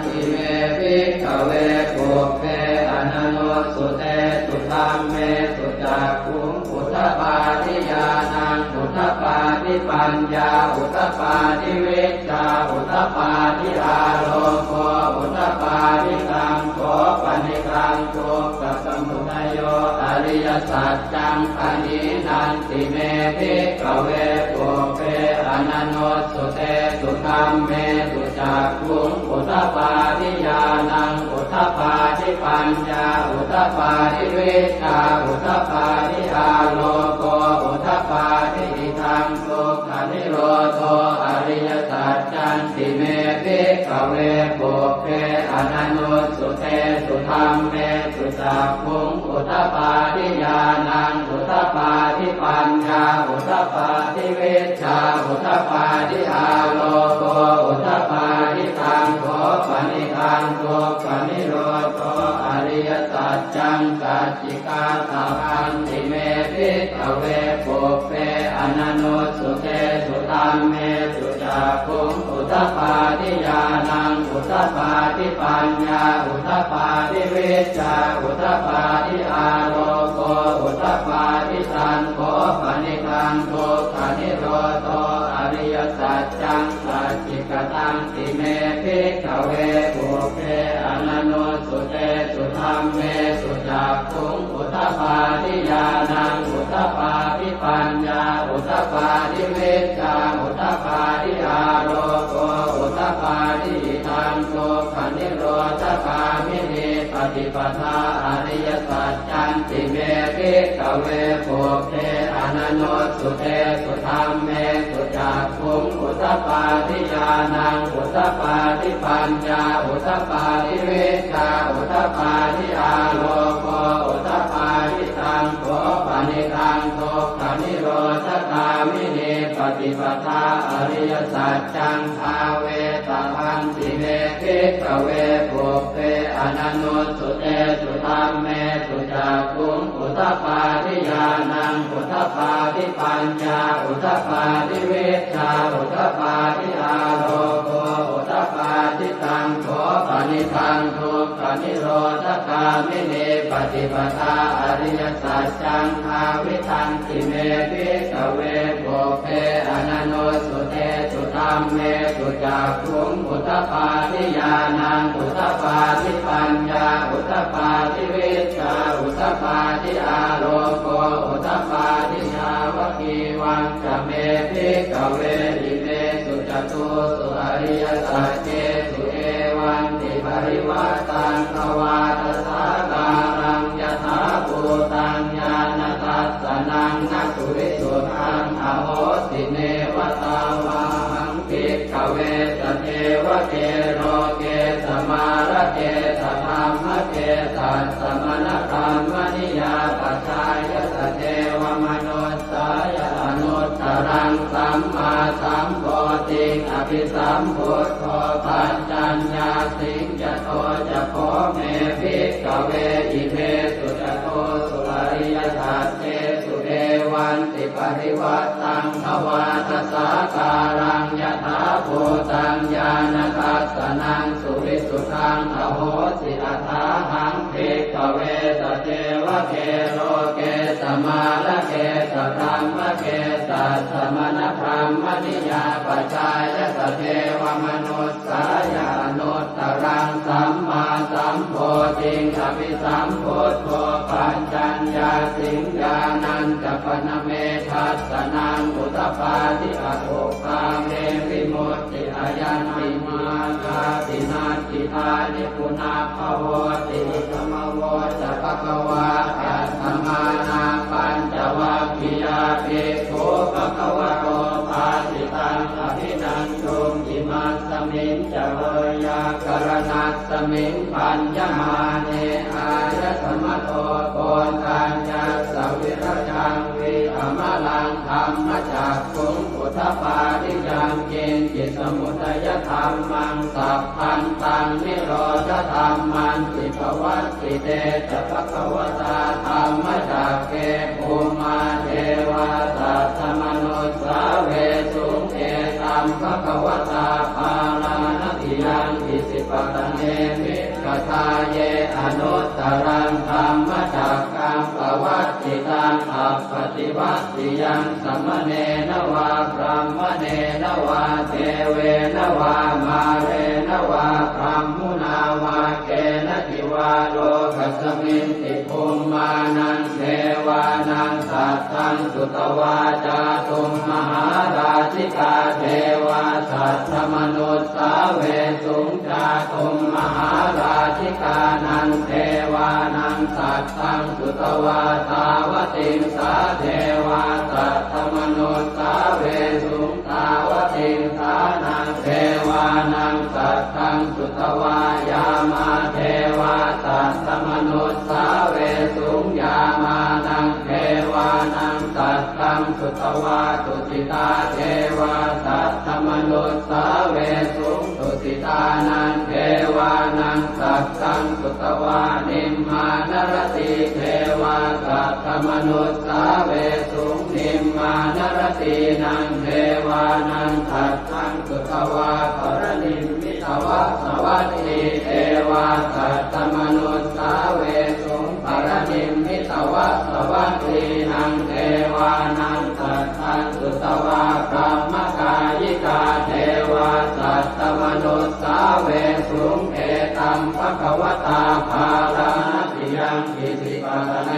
[SPEAKER 2] ทิเมภิกขเวโภเปอนันโนสุเตสุธัมเมสุจักขุงอุทปาทิญาณังอุทปาทิปัญญาอุทปาทิเวชาอุทปาทิอาโลโกอุทปาทิตังโขปนิทังทุกขสมุทัยโยอริยสัจจังปณินันติเมภิกขเวโภเปอนันโนสุเตสุธัมเมสุจักขุงอุทปาทิญาณังอุทปาทิปัญญาอุทปาทิเวชาอุทปาทิอาโลโกอุทปาทิทังทุกขนิโรโธอริยสัจจันติเมภิกขเวโภเปอนันโนสุเตสุธัมเมสุจักขุงอุทปาทิญาณังอุทปาทิปัญญาอุทปาทิเวชาอุทปาทิอาโลโกอุทปาทิตังโขปนิทังทุกขนิโรโธอริยสัจจังสัจจิกาตาคันติเมภิกขเวโภเปอนันโนสุเตสุธัมเมสุจักขุงอุทปาทิญาณังอุทปาทิปัญญาอุทปาทิเวชาอุทปาทิอาโลโกอุทปาทิตังโขปนิทังทุกขนิโรโธอริยสัจจังสัจจิกตังติเมภิกขเวโภเปอนันโนสุเตสุธัมเมสุจักขุงอุทปาทิญาณังอุทปาทิปัญญาอุทปาทิเวชาอุทปาทิอาโลโกอุทปาทิทังทุกขนิโรธคามินีปฏิปทาอริยสัจจันติเมภิกขเวโภเปอนันโนสุเตสุธัมเมสุจักขุงอุทปาทิญาณังอุทปาทิปัญญาอุทปาทิเวชาอุทปาทิอาโลโกอุทปาทิตังโขปนิทังทุกขนิโรธคามินีปฏิปทาอริยสัจจังภาเวตพันติเมภิกขเวโภเปอนันโนสุเตสุธัมเมสุจักขุงอุทปาทิญาณังอุทปาทิปัญญาอุทปาทิเวชาอุทปาทิอาโลโกอุทปาทิตังโขปนิทังทุกขนิโรธคามินีปฏิปทาอริยสัจจังภาวิทันติเมภิกขเวโภเปอนันโนสุเตสุธัมเมสุจักขุงอุทปาทิญาณังอุทปาทิปัญญาอุทปาทิเวชาอุทปาทิอาโลโกอุทปาทิชาวกีวา วังจะเมภิกขเวอิเมสุจตุสุอริยสัจเจสุเอวันติปริวัตตังภวาทสาการังยถาภูตังญาณทัสสนังนัสสุวิสุทธังอโหสิเนวตาวาหังภิกขเวสเทวเกโรเกสมาระเกสธรรมเกสัสสมณธรรมนิยาปัจจายสเทวมนุสสายอนุตตรังสัมมาสัมโพธิอภิสัมพุทโธปัญจัญญาสิงจโตจะโพเมภิกขเวอิเมสุจโตสุอริยสัจเจสุเอวันติปริวัตตังภวาทสาการังยถาภูตังญาณทัสสนังสุวิสุทธังอโหสิอัฏฐาหังภิกขเวสเทวเกโลเกสมาระเกสธรรมเกสัสสมณธรรมนิยาปัจจายสเทวมนุสสายานุตตรังสัมมาสัมโพธิอภิสัมพุทโธปัญจัญญาสิงญาณัญจปนเมทัสสนังอุตตปาทิอโภคาเมวิมุตติอายันติมาคาตินาติทานิปุนาภโวติธรรมโวจะภควาอัตถมานาปัญจวัคคียาภิกขุภควโตภาสิตังอภินันตุอิมัสสมิงจะเวยากรณัสสมิงปัญญมาเนอายสมโตโกนทัญญาสวิรจังวิอมลังธรรมจักขุงพุทธปาทิยังเกณฑ์จิตสมุทัยธรรมังสัพพันตังนิโรธธรรมันติภวัตติเตจะภควตาธรรมจักเกภูมาเทวาสัตตมนุสสาเวสุงเอตัมภควตาภาลานติยังอิสิปตเนมิกทาเยอนุตตรังธรรมจักกังปวัตติตังอัปปติวัตติยังสัมมเนนวาพรหมเนนวาเทเวนวามาเรนวาพรหมุนาวาเกณติวาโลกัสมินติภูมานังเทวานังสัตตังสุตวาจาตุมมหาราชิกาเทวาสัตตมนุสสาเวสุงจาตุมมหาราชิกานังเทวานังสัตตังสุตวาตาวติงสาเทวาสัตตมนุสสาเวสุงตาวติงสานังเทวานังสัตตังสุตวายามาเทวาสัตตมนุสสาเวสุงยามานังเทวานังสัตตังสุตวาตุสิตาเทวาสัตตมนุสสาเวสุงตุสิตานังเทวานังสัตตังสุตวานิมมานรติเทวาสัตตมนุสสาเวสุงนิมมานรตินังเทวานังสัตตังสุตวาปรนิมมิตวะสวัสดิเทวาสัตตมนุสสาเวสุงปรนิมมิตวะสวัสดินังเทวานังสัตตังสุตวาพรหมกายิกาเทวาสัตตมนุสสาเวสุงเอตัมภควตาภาลานติยังอิสิปตเน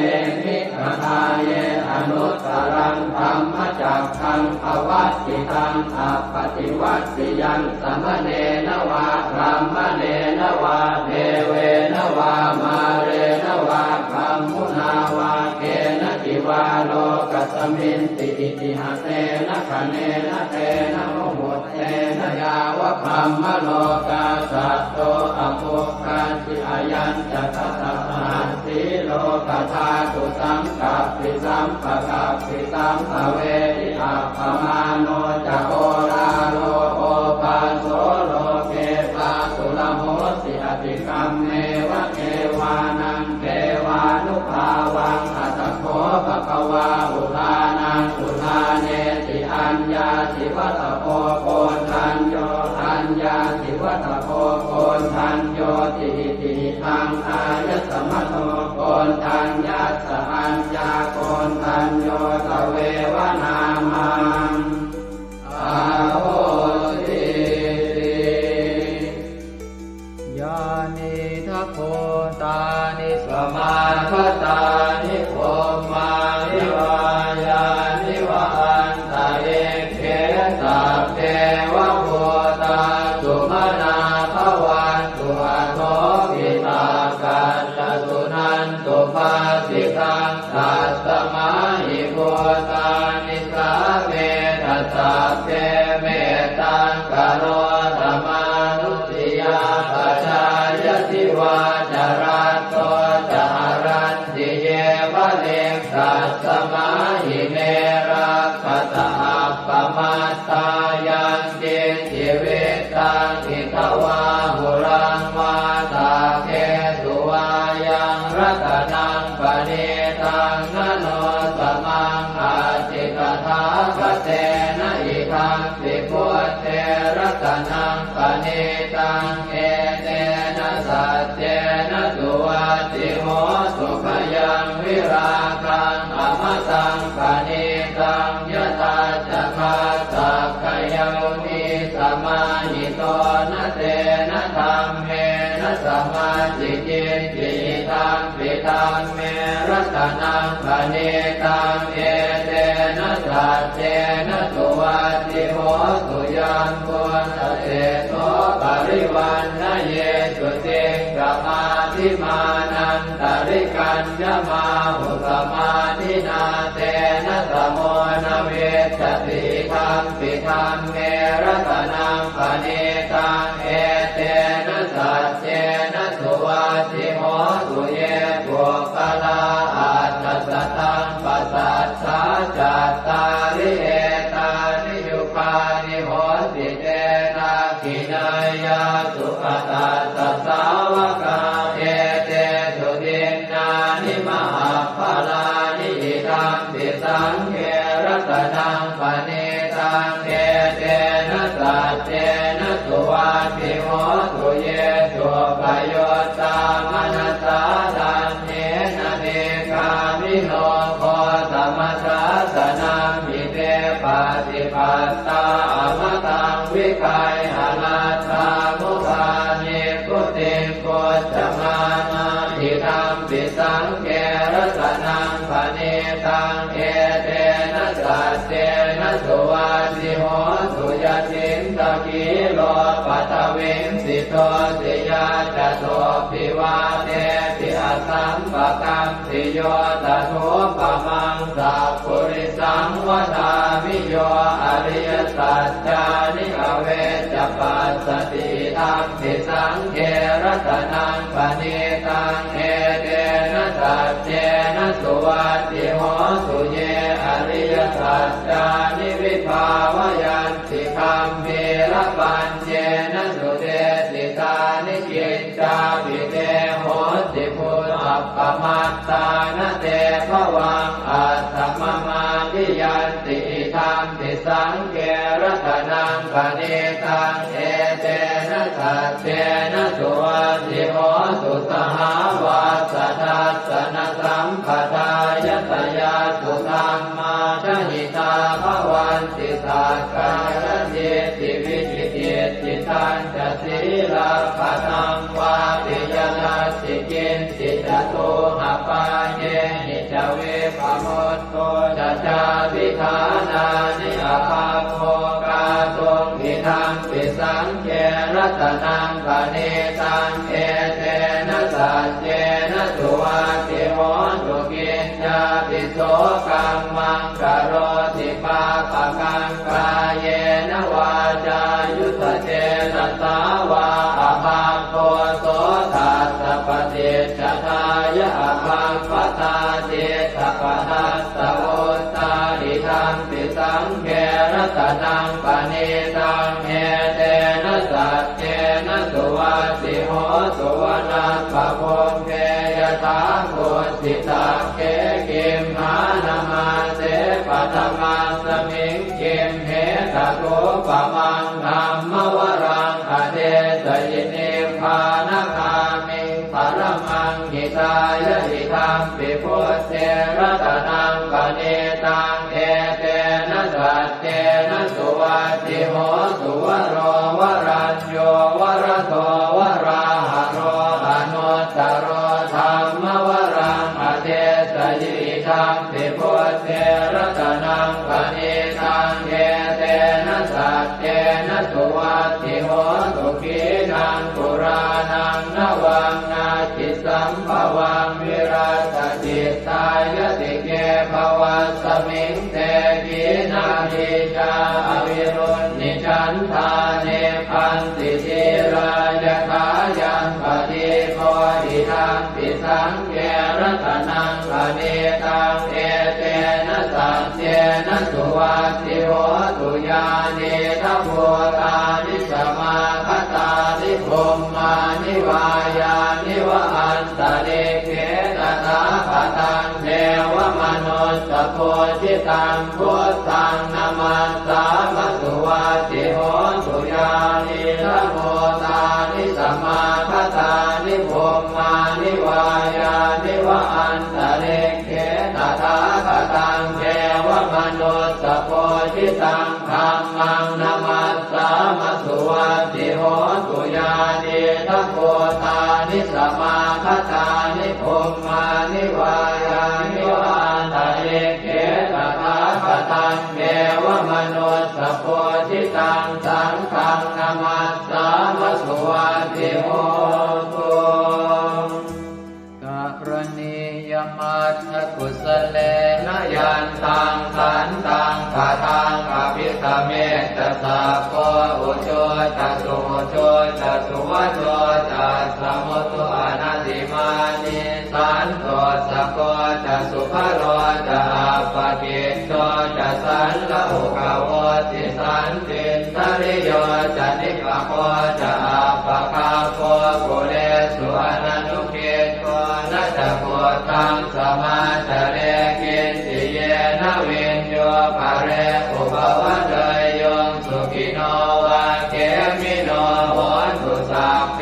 [SPEAKER 2] มิกทาเยอนุตตรังธรรมจักขังภวัตติตังอัปปติวัตติยังสัมมเนนวาพรหมเนนวาเทเวนวามาเรนวาพรหมุนาวาเกณติวาโลกัสมินติอิติหะเตนะคะเนนะเตนะโมโหเตนะยาวะพรหมโลกาสัตโตอโภคันติอายัญจะทัสสะหันติโลกธาตุสังกัปปิสัมปะกัปปิสัมภเวทิอัปปมาโนจะโอราโลโอปาโสโลเกปาสุลโหสิอติกัมเมวะเกวานังเกวานุภาวังอัตถโขภควาอุทานังอุทาเนติอัญญาสิวัตโพโกนทัญโยอัญญาสิวัตโพโกนทัญโยติติทังอายสมโตโกนทัญญาสอัญญาโกนทัญโยตเววนามังอาโหสิยานิทัพโพตานิสมาคตานิโภมานิวายานิวาอันต นิสาเวทัสสะเทเมตังกโรธรรมานุติยาปัจจายติวาจารัตโตจารันติเยวะเลกัสสมาหิเมรักขตาปมัตตายังเกจิเวตังอิทวาหุรังวาตาเกสุวายังรัตนังปณิตังนโนสมังอาจิกถาคเตนะอิทังปิพุทเทรัตนังปณิตังเอเตนะสัจเจนะสุวัตติโหสุขยังวิราคังอมตังปณิตังยตาจักขาสักขยามิสมาหิโตนะเตนะธรรมเมนะสมาธิจิตติตังปิตังเมรัตนังปณิตังเอเตนะสัจเจนะสุวัตติโหสุยัมพุทธเตโสปริวันนะเยสุติงกมาธิมานันตริกัญญมาหุสมาธินาเตนะสโมนะเวสติธัมปิธัมเมรัตนังปณิตังเอเตนะสัจเจนะสุวัตติโหสุเยปุคลาอัตถสัตตังปัสสัทธาจัตตาริเอตานิยุคานิโหติเตนะกินายาสุขตาสัสสาวกาเอเตสุตินนานิมหาภลานิอิทัมปิสังเขรัตนังปณิตังเอเตนะสัจเจนะสุวัตติโหสุเยสุปโยตามนัสสาทันเนนะเนกามิโนโคสมัสสะสนังมิเตปฏิปัตตาอมตังวิคัยหนาตามุขานิพุติงโกจมานาทิธัมปิสังเกรัตนังปณิตังเอเตนะสัจเจนะสุวัตติโหสุยตินตะกิโลปัตวิงสิโตติยาจโตปิวาเตปิอสัมปะกัมปิโยตถุปมังสัพพุริสังวทามิโยอริยสัจจานิอเวจปัสสติธัมปิสังเขรัตนังปณิตังเอเตนะสัจเจนะสุวัตติโหสุเยอริยสัจจานิวิภาวยันติคัมภีรปัญเจนะสุเตสิตานิกิจจาภิเตโหติพุทธัปปมัตตานะเตภวังอัตถมมาทิยันติธัมปิสังเขรัตนังปณิตังเอเตนะสัจเจนะสุวัตติโหสุสหาวาสทัสสนสัมปทายตยาสุธรรมาชหิตาภวันติสักกายติติวิจิติจิตันจะศีลาภตังวาปิยนัสสิกินสิจตุหปาเยหิจเวปโมตโตจะจาวิธานานิอาภาโภกาตุงอิทังปิสังเขรัตนังปณิตังเอเตนะสัจเจนะสุวัตติโหสุกินจาปิโสกัมมังกโรติปาปะกังกายเยนะวาจายุตเจนะสาวาอภาโคโสทัสสะปฏิจจทายะอภาปตาเจตปทัสสะโอตาอิทังปิสังเขรัตนังปณิตังเอเตนะสัจเจนะสุวัตติโหสุวนาภโพเกยถาโคสิตาเกกิมหานามาเสปัตมาสมิงกิมเหตโกปมังธัมมวรังอเดสยินิพพานคามิงปรมังหิตายะหิธัมปิพุทเทรัตนังปณิตังเอเตนะสัจเจนะสุวัตติโหสุวโรวรัญโยวรโตวราหะโรอนุตตโรธัมมวรังอเดสยิธัมปิพุทเทรัตนังปณิตังเอเตนะสัจเจนะสุวัตติโหสุขีนังปุรานังนวังนาจิสัมภวังวิรัตจิตตายติเกภวัสมิงเต ทิจาอวิรุณนิชันธาเนพันติจิรายถายังปฏิโพธิทังปิสังเกรัตนังปณิตังเอเตนะสัจเจนะสุวัตติโหตุญาณิทัพโพธานิสมาคตานิพรหมานิวายานิวะอันตะเลเขตถาคตังเทวมนุสสโพธิตังพุทธังนามัสสามสุวัตติโหตุญาณิทัพโพธานิสมาคตานิพรหมานิวายานิวะอันตะเลเขตถาคตังเทวมนุสสโพธิตังธัมมังนามัสสามสุวัตติโหตุญาณิทัพโพธานิสมาคตานิพรหมานิวายานิวะอันตะเลเขตถาคตังเทวมนุสสโพธิตังสังฆังนามัสสามสุวัตติโหตุกรณียมัตถกุศเลนะยันตังขันตังคาทังอภิสเมตสัพโพอุโชตสุโชตสุวโชตสมุตุอนัตติมานิสันโตสะโกตสุภโรตอัปปกิจโตตสันละหุกโวติสันติทริโยจนิกโคตอัปปคาโคกุเลสุอนันุเกโตนัตโกตังสมาจเรกินติเยนะวินโยภะเรอุปวัตเตยงสุขิโนวะเกมิโนโหตุสัพเพ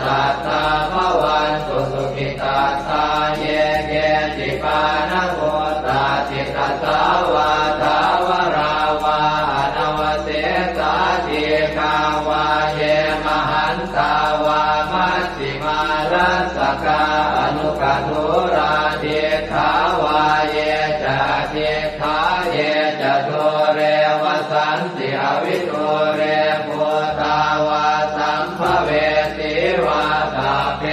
[SPEAKER 2] สัตตาภวันตุสุขิตาตาเยเกจิปานะโหตาจิตตสาวาทาวราวาอนวเสสาธิกาวาเยมหันตาวามัชฌิมารัสสกาอนุกัตุราเทขาวาเยจะเทขาเยจะโทเรวสันติอวิโทเรภูตาวาสัมภเวติวาตาเพ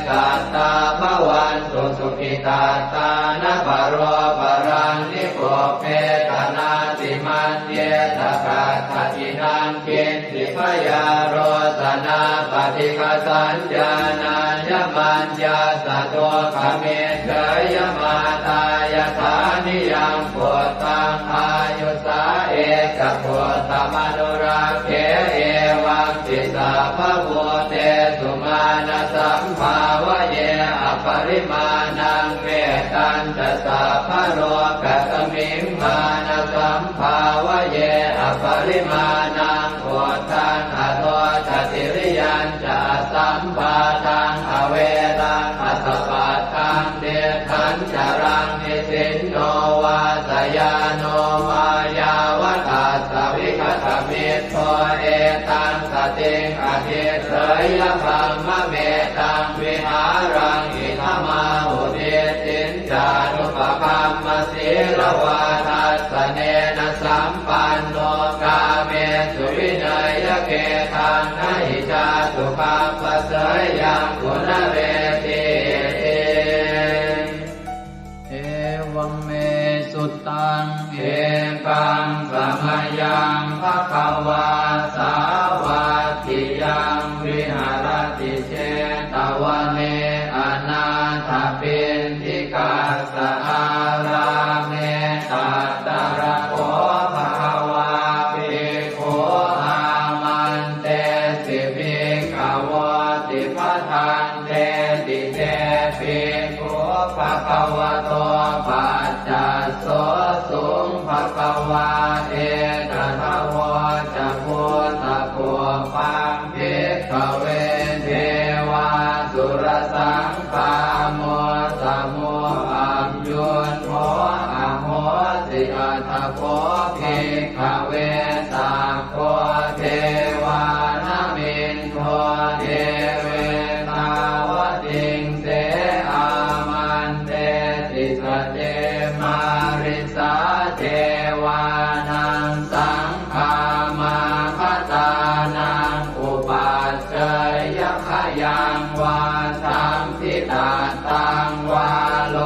[SPEAKER 2] สัตตาภวันตุสุขิตาตานะปโรปรังนิโกเพตนาติมันเยตกาตตินังกินติพยาโรสนาปฏิฆาสัญญาณายมัญญาสะโตขเมเฉยมาตายฐานิยังโพธังอายุสาเอกโพธมนุราเขเอวังติสาภโวเตสุมาณสัมภาวะเยอปริมาณังเวตันตสาภโรกัสมิงมาณสัมภาวะเยอปริมาณังโพธังอโทจติริยัญจะสัมปาทังอเวรังอัสสปัตตังเดทันจรังนิสินโนวาสยาโนมายาวตัสสวิคตมิตโตเอตังสติงอธิเสยพัมมะเมตังวิหารังอิทมาหุเดตินจานุปคัมมสีลวาทัสสเนนะสัมปันโนกาเมสุวินัยเกทังนะหิจาตุปัปปะเสยยังกุณเรติเอวังเมสุตังเอกังสมยังภควาสาวาทิยังวิหารติเชตวเนอนาถปินทิกาสอาราเมตัตตระโคภควาภิกขุอามันเตสิภิกขวติปทังเตติเตภิกขุภควโตปัจจัสโสสุงภควาเอตถาวจะพุทธภูปังภิกขเวเทวาสุรสังฆาโมสมุอัมยุนโมอโหสิอัตถโพภิกขเวสัพโพเทวานามินโทเทเวตาวติงเสอามันเตติสเตมาริสาเทวานังสังฆามาคตานังอุปัชฌยขยังวาสัมพิตาตังวาโล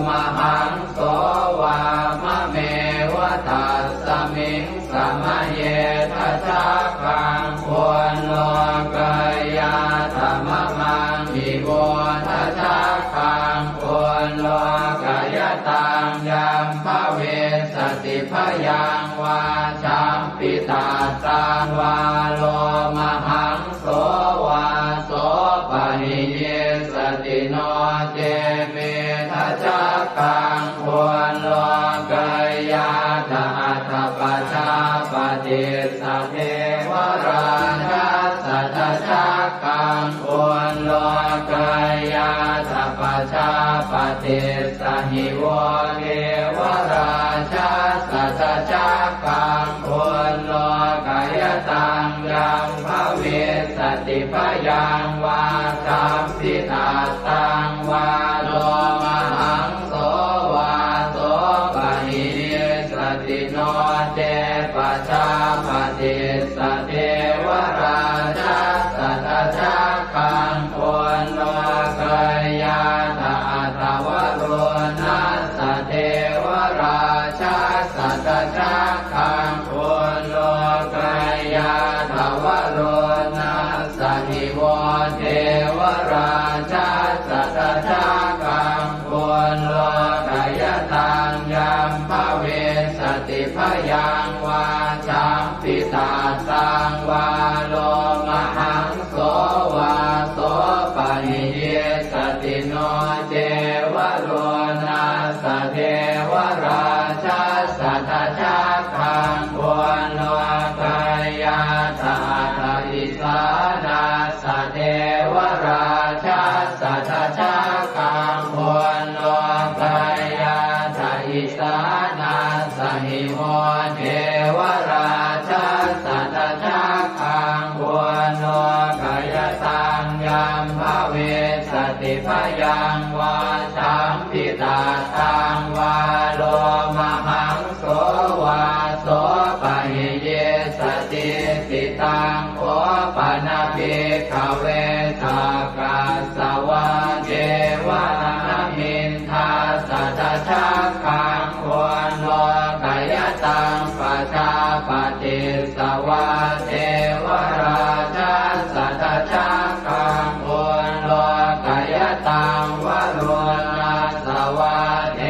[SPEAKER 2] มหังโสวามะเมวะตัสสะ มิงสมะเยทัสสะคังควรโลกายาธรรมมังอิโวทัสสะคังควรโลกายตังยัมภเวสติพยังวาชัมปิตาตังวาโลมหังโสวาโสปะหิเยสติโนเจเมทัสสะคังควรโลกายาธาตุปัจจาปฏิสัทเทวราชาสัทธะคังควรโลกายาธาปัจจาปฏิสหิโวเทวราชาสัทธะคังควรโลกายตังยัมภเวสติพยังวาชัมปิตาตังวาโลมหังโสวาโสปะหิเยสติโนเจปัจจาปฏิสเทวราชาสัทธะคังควรโลกายาธาตวโรนัสสะเทวราชาสัทธะคังควรโลกายาธาวโรนัสสะหิโวเทวราชาสัทธะคังควรโลกายตังยัมภเวสติพยังวาชัมปิตาตังวาโลมหังโสวาโสปะหิเยสติโนเจวโรนัสสะเทวราชาสัทธะคังควรโลกายาธาตุอิสานาสะเทวราชาสัทธะคังควรโลกายาธาอิสานาสหิโมเทวราชาสัทธะคังควรโลกายตังยัมภเวสติพยังวาชัมปิตาตังวาโลมหังโสวาโสปะหิเยสติติตังโอปะนาภิกขเวสักกัสสวะเจวะนามินทาสัทธะคังควรโลกายตังปัจจาปฏิสวะเทวราชาสัทธะคังควรโลกายตังวโรนัสสวะเท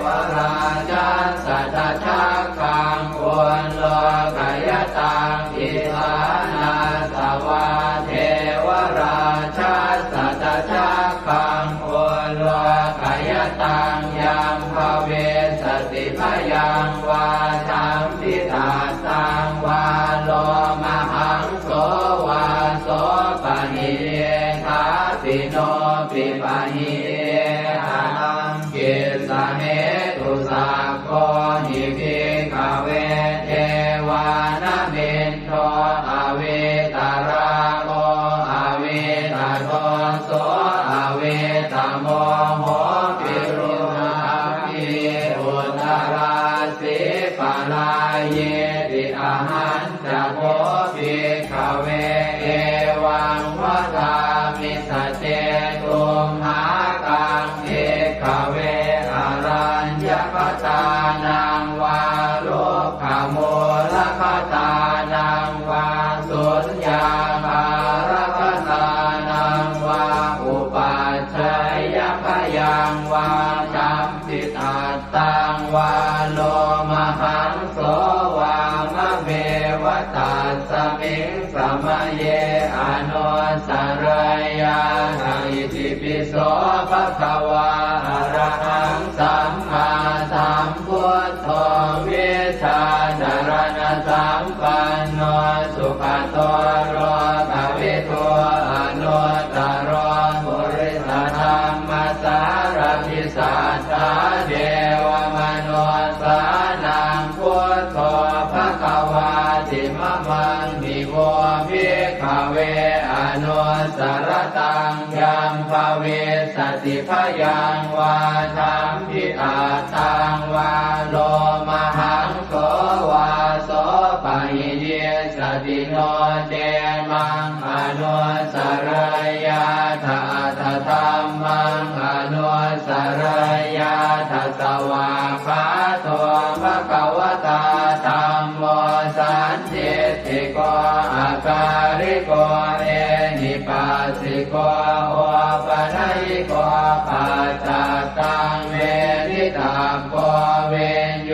[SPEAKER 2] วราชาสัทธะคังควรโลกายตังอิสานาสวะเทวราชาสัทธะคังควรโลกายตังยัมภเวสติพยังวาชัมปิตาตังวาโลมหังโสวาโสปะหิเยทาปิโนปิปะหิเยหังกิสะเหตุสักโคหิภิกขเวเทวานะเมนโทอเวตาราโมอเวตาโทโสอเวตาโมโหปิรุณาภิอุตตราสิปะลาเยติอาหันจะโพภิกขเวเอวังวะทามิสเจตุมหากังเภิกขเวอารัญญปตานังวาโลภโมลภตานังวาสุญญาภารคตานังวาอุปัชฌยพยังวาชัมปิตาตังวาโลมหังโสวามะเมวตัสสมิงสมะเยอนุสรยาอิติปิโสภะคะวาอะระหังสัมมาสัมพุทโธวิชาจารณะสัมปันโนสุขโตโรภวิโตอนุตตรบุริสธรรมสารพิสัทธาเดวมนุสานังพุทโธภะคะวาติมะมังมิโวภิกขเวอนุสรตังยัมภเวสติพยังวาชัมปิตาตังวาโลมหังโสวาโสปะหิเยสติโนเจมังอนุสรยาธาธรรมังอนุสรยาธสวาคาโตภะคะวตาธัม สันติติโกอาการิโกเอหิปัสสิโกโอปนัยโกปัจจตังเวทิตาโกเวนโย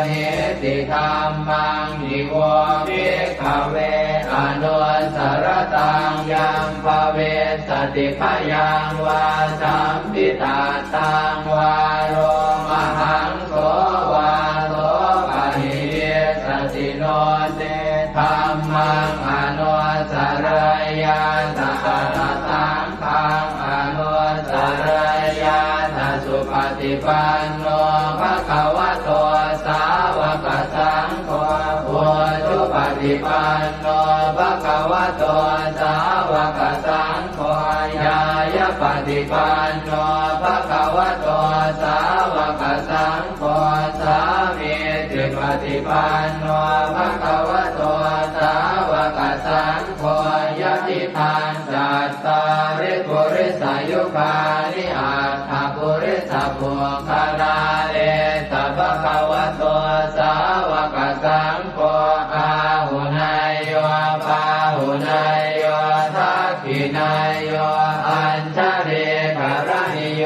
[SPEAKER 2] หิติธัมมังนิโวภิกขเวอนุสรตังยัมภเวสติพยังวาสัมปิตาตังวาโรมหังโสวาโสปะหิสติโนเตธัมมังอนุสรยาตถาตังขังอนุสรยาตสุปฏิปันโนภะคะวะโตสาวกสังโฆพุทธุปฏิปันโนภะคะวะโตสาวกสังโฆญาญาปฏิปันโนภะคะวะโตสาวกสังโฆสามีจิปฏิปันโนภะคะวะโตสาวกสังโฆยะติทานจัตตาริปุริสายุคานิอัตถปุริสปุคลาเอตภะคะวะโตสาวกสังโฆอาหุนายโยปาหุนายโยทักขินายโยอัญชริกรณิโย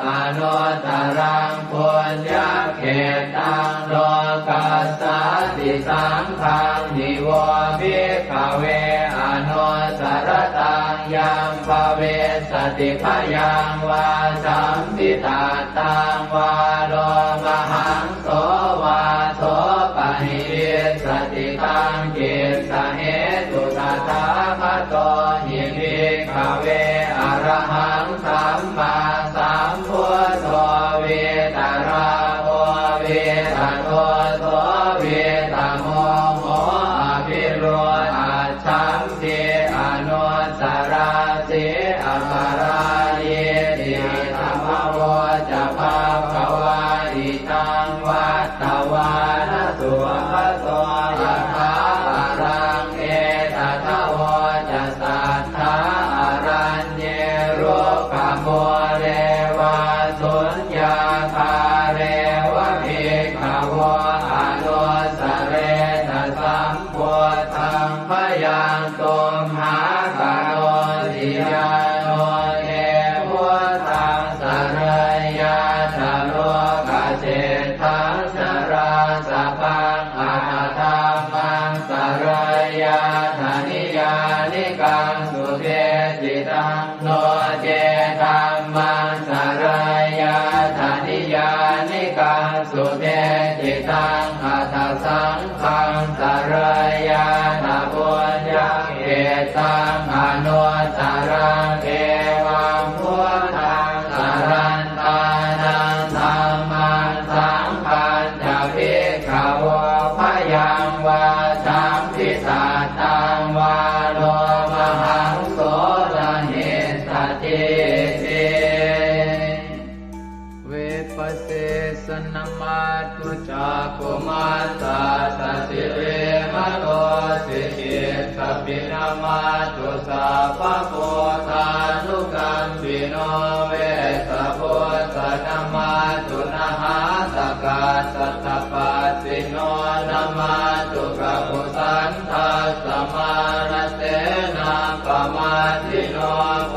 [SPEAKER 2] อนุตตรังปุญญเขตังโลกัสสติสังฆังนิโวภิกขเวอนุสรตังยัมภเวสติพยังวาสัมปิตาตังวาโลมหังโสวาโสปะหิสติตังกิสสะเหตุตถาคตหิภิกขเวอรหังสัมมาสัมพุทโธเวตราโอเวตโตโสเวตโมโหอภิโรอาชัมเทอนุสราเสอปาราเยติธรรมโวจะภาควาอิตังวัตตวานสุภโสยะถาอารังเอตถาวจะสัทธาอารัญเยโรกโมเรวาสุญญาคาเรวะภิกขวะอนุสเรตสัมโพธังพยังตุมหากโนติยาโนเทพุทธังสรยาชโลกเจตังสราสพังอาธรรมังสรยาธนิยานิกังสุเทจิตังโนเจธัมมังสรยาธนิยานิกังสุเทจิตังอัตถสังฆังสรยาธปุญญเขตังอนุสรังเอวังพุทธังสรันตานังธัมมังสังฆังจะภิกขวะพยังวาสัมภิสาตังวาโลมหังโสรหิสติเตเวปัสเสสนมาตุจักขุมาตาสสิเรมโตสิกิสปินามาตุสัพพะโพธานุกัมปิโนเวสะโพธนามาตุนะหาตกาสัตตปัสสิโนนามาตุกะปุสันทัสสมานเสนาปมาทิโนโพ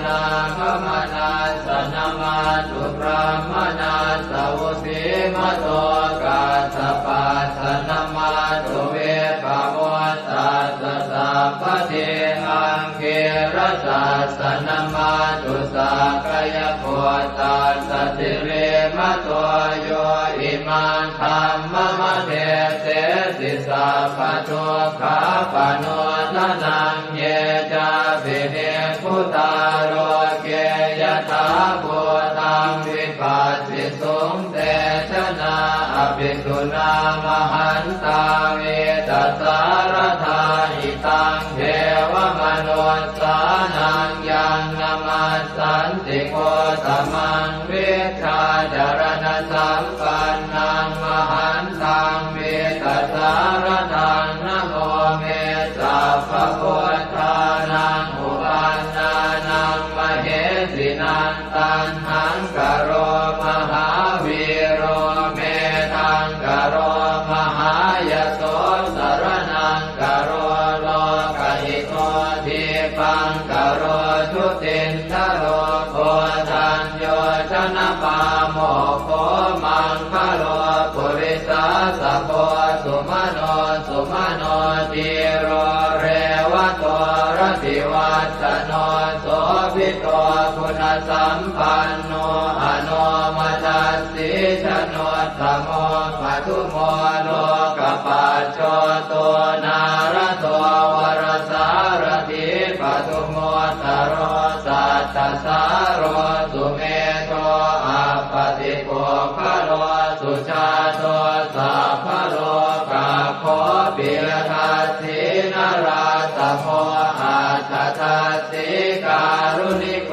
[SPEAKER 2] นาคมนาสนามาตุพระมนาสวุสีมโตกาสปัสสนามาตุเวปโมตัสสะสัพพะเทอังเกรสัสสนามาตุสักกายโพตัสสะติเรมโตโยอิมังธัมมะมะเทเสสิสัพพะทุกขาปโนทนังเยจาภิเนพุทธาโรเกยถาภูตังวิปัสสิสุงเตชนะอภิสุนามหันตาเวตัสสารธาอิตังเทวมนุสสานังยังนามัสสันติโกตมังวิชาจารณสัมปันนังมหันตังเวตัสสารทังนะโมเมสัพพะพุทธานังอุปันนานังมเหสินังตันหังกโรมหาวีโรเมทังกโรมหายโสสโร สุมโนติโรเรวะโตรติวัตโนโสภิโตคุณสัมปันโนอโนมัสสิชโนตโมปัทุโมโลกปัจโจโตนารโตวรสารถิปัทุโมตโรสัตตสารโรสุเมโตอัปปติโกภโลสุชาโตสัพพโลกาโคปิยทัสสินาราสโมอัตถทัสสิการุณิโก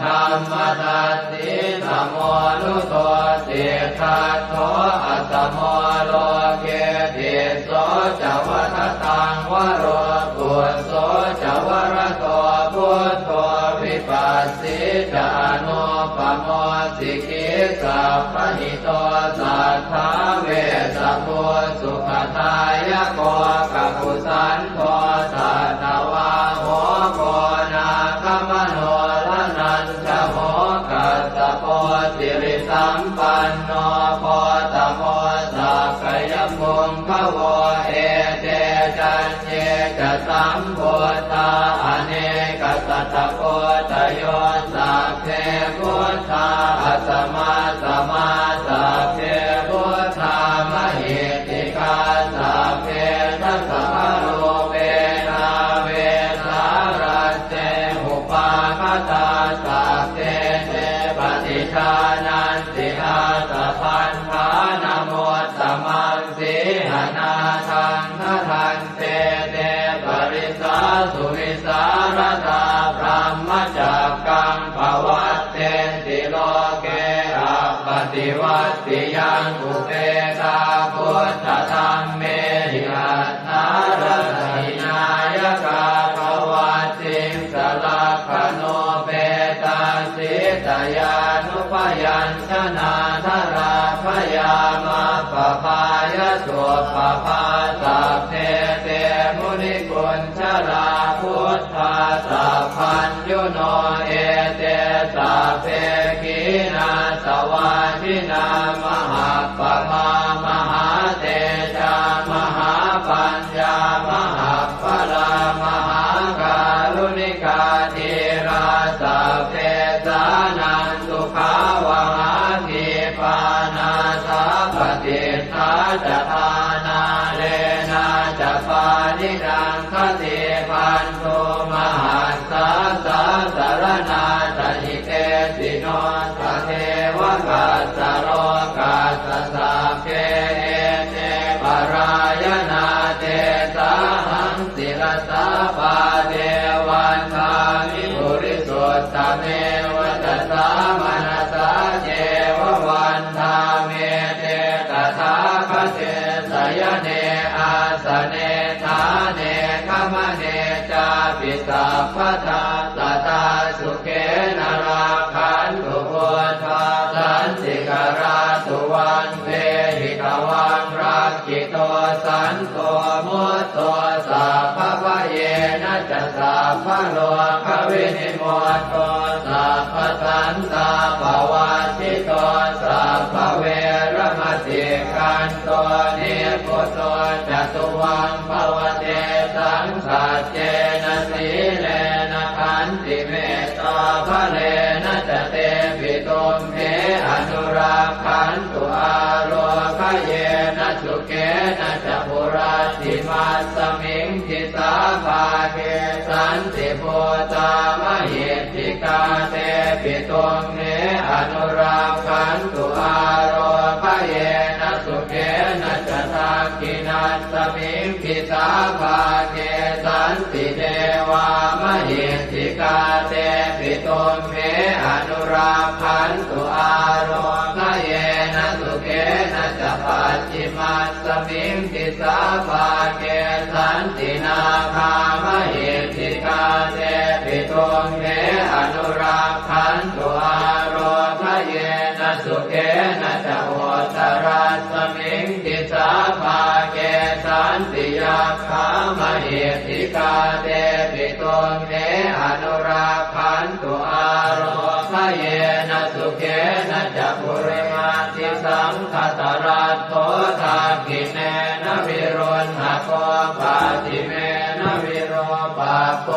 [SPEAKER 2] ธรรมทัสสิสมโมนุโตเสทัสโตอัสสโมโลเกติโสจวัฏตังวโรกุโสจวรโตพุทโธวิปัสสิจานุปโมสิกิสัพพหิโตสัทธาเวสสุสุขทายโกกัปปุสันโตสัตวาโหโกนาคมโนลนันจโมกัสสโปสิริสัมปันโนโพตโมสักขยมุงภโวเอเตจันเยจะสัมโพธาอเนกสัตตโพธโยสัพเพพุทธาอัสสมาสมาสัพเพพุทธามหิติกาสัพเพทัสสะโลเวนาเวสารัสเตอุปาคตาสัพเพเตปฏิชานันติอาสะพันธานโมตตมังสีหนาทังทันเตเตปริสาสุวิสารตาพรหมจักกังภวัตเตติโลเกอัปปติวัตติยังอุเปกาพุทธธรรมเมหิอัตถารถินายกาภวัตติสลักขโนเปตาสิตยานุปยัญชนะธราพยามาปภายสุปภาสัพเพเตมุนิกุญชลาพุทธาสัพพัญญุโนเอเตสัพเพขีนาสวาทินามหาปมามหาเตจามหาปัญญามหาภลามหาการุณิกาธีราสัพเพสานันตุขาวหาทีปานาสัพพติทาจทานาเลนะจะปานิดังคติพันโทมหัสสะสะสารนาตหิเตสิโนทะเทวกัสสะโรกัสสะสัพเพเอเตปรายนาเตสาหังศิลสาปาเทวันทามิปุริสุทธเมวัตสามนัสสะเจววันทาเมเตตถาคเตสยเนอาสเนธาเนขมเนจาปิสัพพทาสตาสุเขนราคันตุพุทธาสันติกราสุวันเวหิกวังรักขิโตสันโตมุตโตสัพพะเยนะจะสัพพะโลกวินิโมตโตสัพพะสันตาภวัติโตสัพพะเวรมติกันโตนิพุตโตจตุวังภวเตสังสัจเจนะสีเลนะขันติเมตตาภะเลนะจะเตปิตุมเหอนุราคันตุอาโรคเยนะสุเกนะจะปุราติมัสสมิงทิสาภาเกสันติโพตามหิทธิกาเตปิตุมเหอนุราคันตุอาโรคเยนะสุเกนะจะทักขินัสสมิงทิสาภาเกสันติเทวามหิทธิกาเตปิตุมเหอนุราคันตุอาโรคเยนะสุเกนะจะปัจฉิมัสสมิงทิสาภาเกสันตินาคามหิทธิกาเตปิตุมเหอนุราคันตุอาโรคเยนะสุเกนะจะโหตรัสสมิงทิสาภาเกสันติยาคามหิทธิกาเตปิตุมเหอนุราคันตุอาโรค เยนะสุเขนะจักขุริมาติสังคตรัตโตทากิเนนะวิรุณหะโกปาติเมนะวิโรปาโก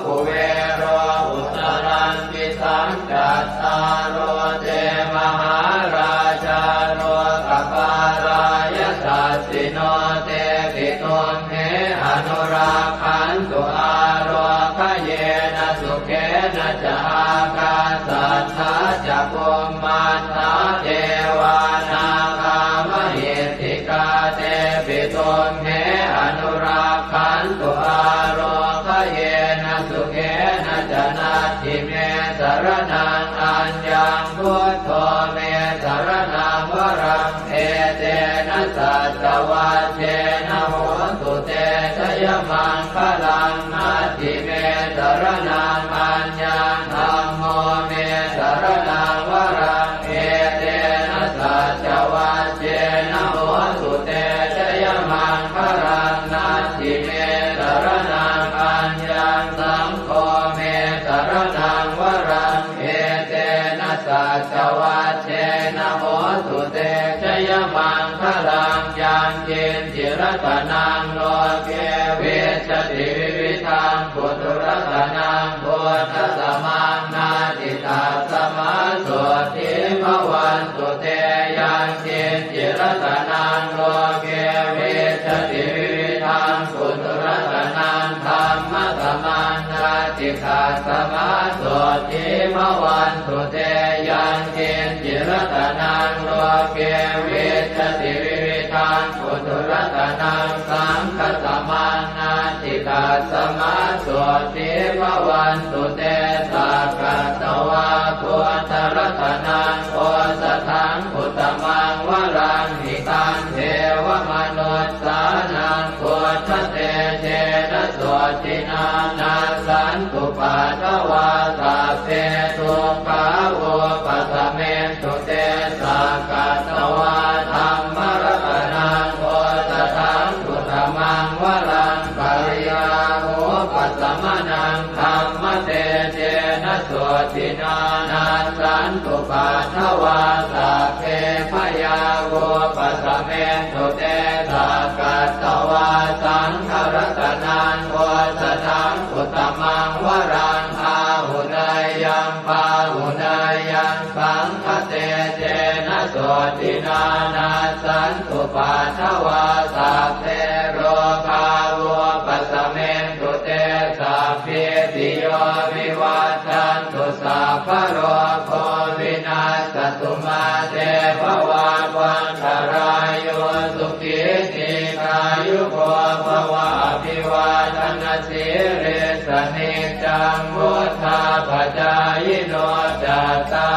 [SPEAKER 2] กุเวโรอุตรันติสังกัตตาโรเตมหาราชาโรกปารายสัสสิโนเตปิตุมเหอนุราคันตุอาโรคเยนะสุเขนะจะอากาสัทธาจะกุมมันตาเทวานากามหิติกาเตปิตุมเหอนุราคันตุอาโรคเยนะสุเขนะจะนาทิเมสรนังอัญญังพุทโธเมสรนังวรังเอเตนะสัจวัชเชนะโหตุเตชยมังคลังนาทิเมสรนังอัญญังธัมโมเมสรนังวรังเอเตนะสัจวัชเชนะโหตุเตชยมังคลังนาทิเมสรนังอัญญังสังโฆเมสรนังวรังเอเตนะสัจวัชเชนะโหตุเตชยมังคลังยังเจนจิรตนังโลเกเวชติวิวิธังปุถุรตนังโพธสมังนาติตาสมาโสติภวันตุเตยังเจนจิรตนังโลเกเวชติวิวิธังปุถุรตนังธรรมสมังนาติตาสมาโสติภวันตุเตยังเจนจิรตนังโลเกเวชติวิวิธังปุถุรตนังสังฆสมังนาติตาสมาโสติภวันตุเตสักกตวาพุทธรัตนังโอสถังอุตมังวรังหิตังเทวมนุสสานังพุทธเตเจนะโสตินานาสันตุปัฏฐวาสัพเพทุกขาโวปัสสเมตุเตสักกตวาธัมมรัตนังโอสถังอุตมังวรังปริยาโหปัสสมนังธัมมเตเจนะโสตินานาสันตุปัฏฐวาสัพเพพยาโวปัสสเมตุเตสักกตวาสังฆรัตนังโอสถังอุตมังวรังอาหุนายยังปาหุนายยังสังฆเตเจนะโสตินานาสันตุปัฏฐวาสัพเพโรคาโวปัสสเมตุเตสัพเพติโยวิวัชชันตุสัพพะโรโควินาศตุมาเตภวัตวันตรายโยสุขิติกายุโกภวะอภิวาทนาสิริสนิจังวุฒาปัจจายโนจัตตา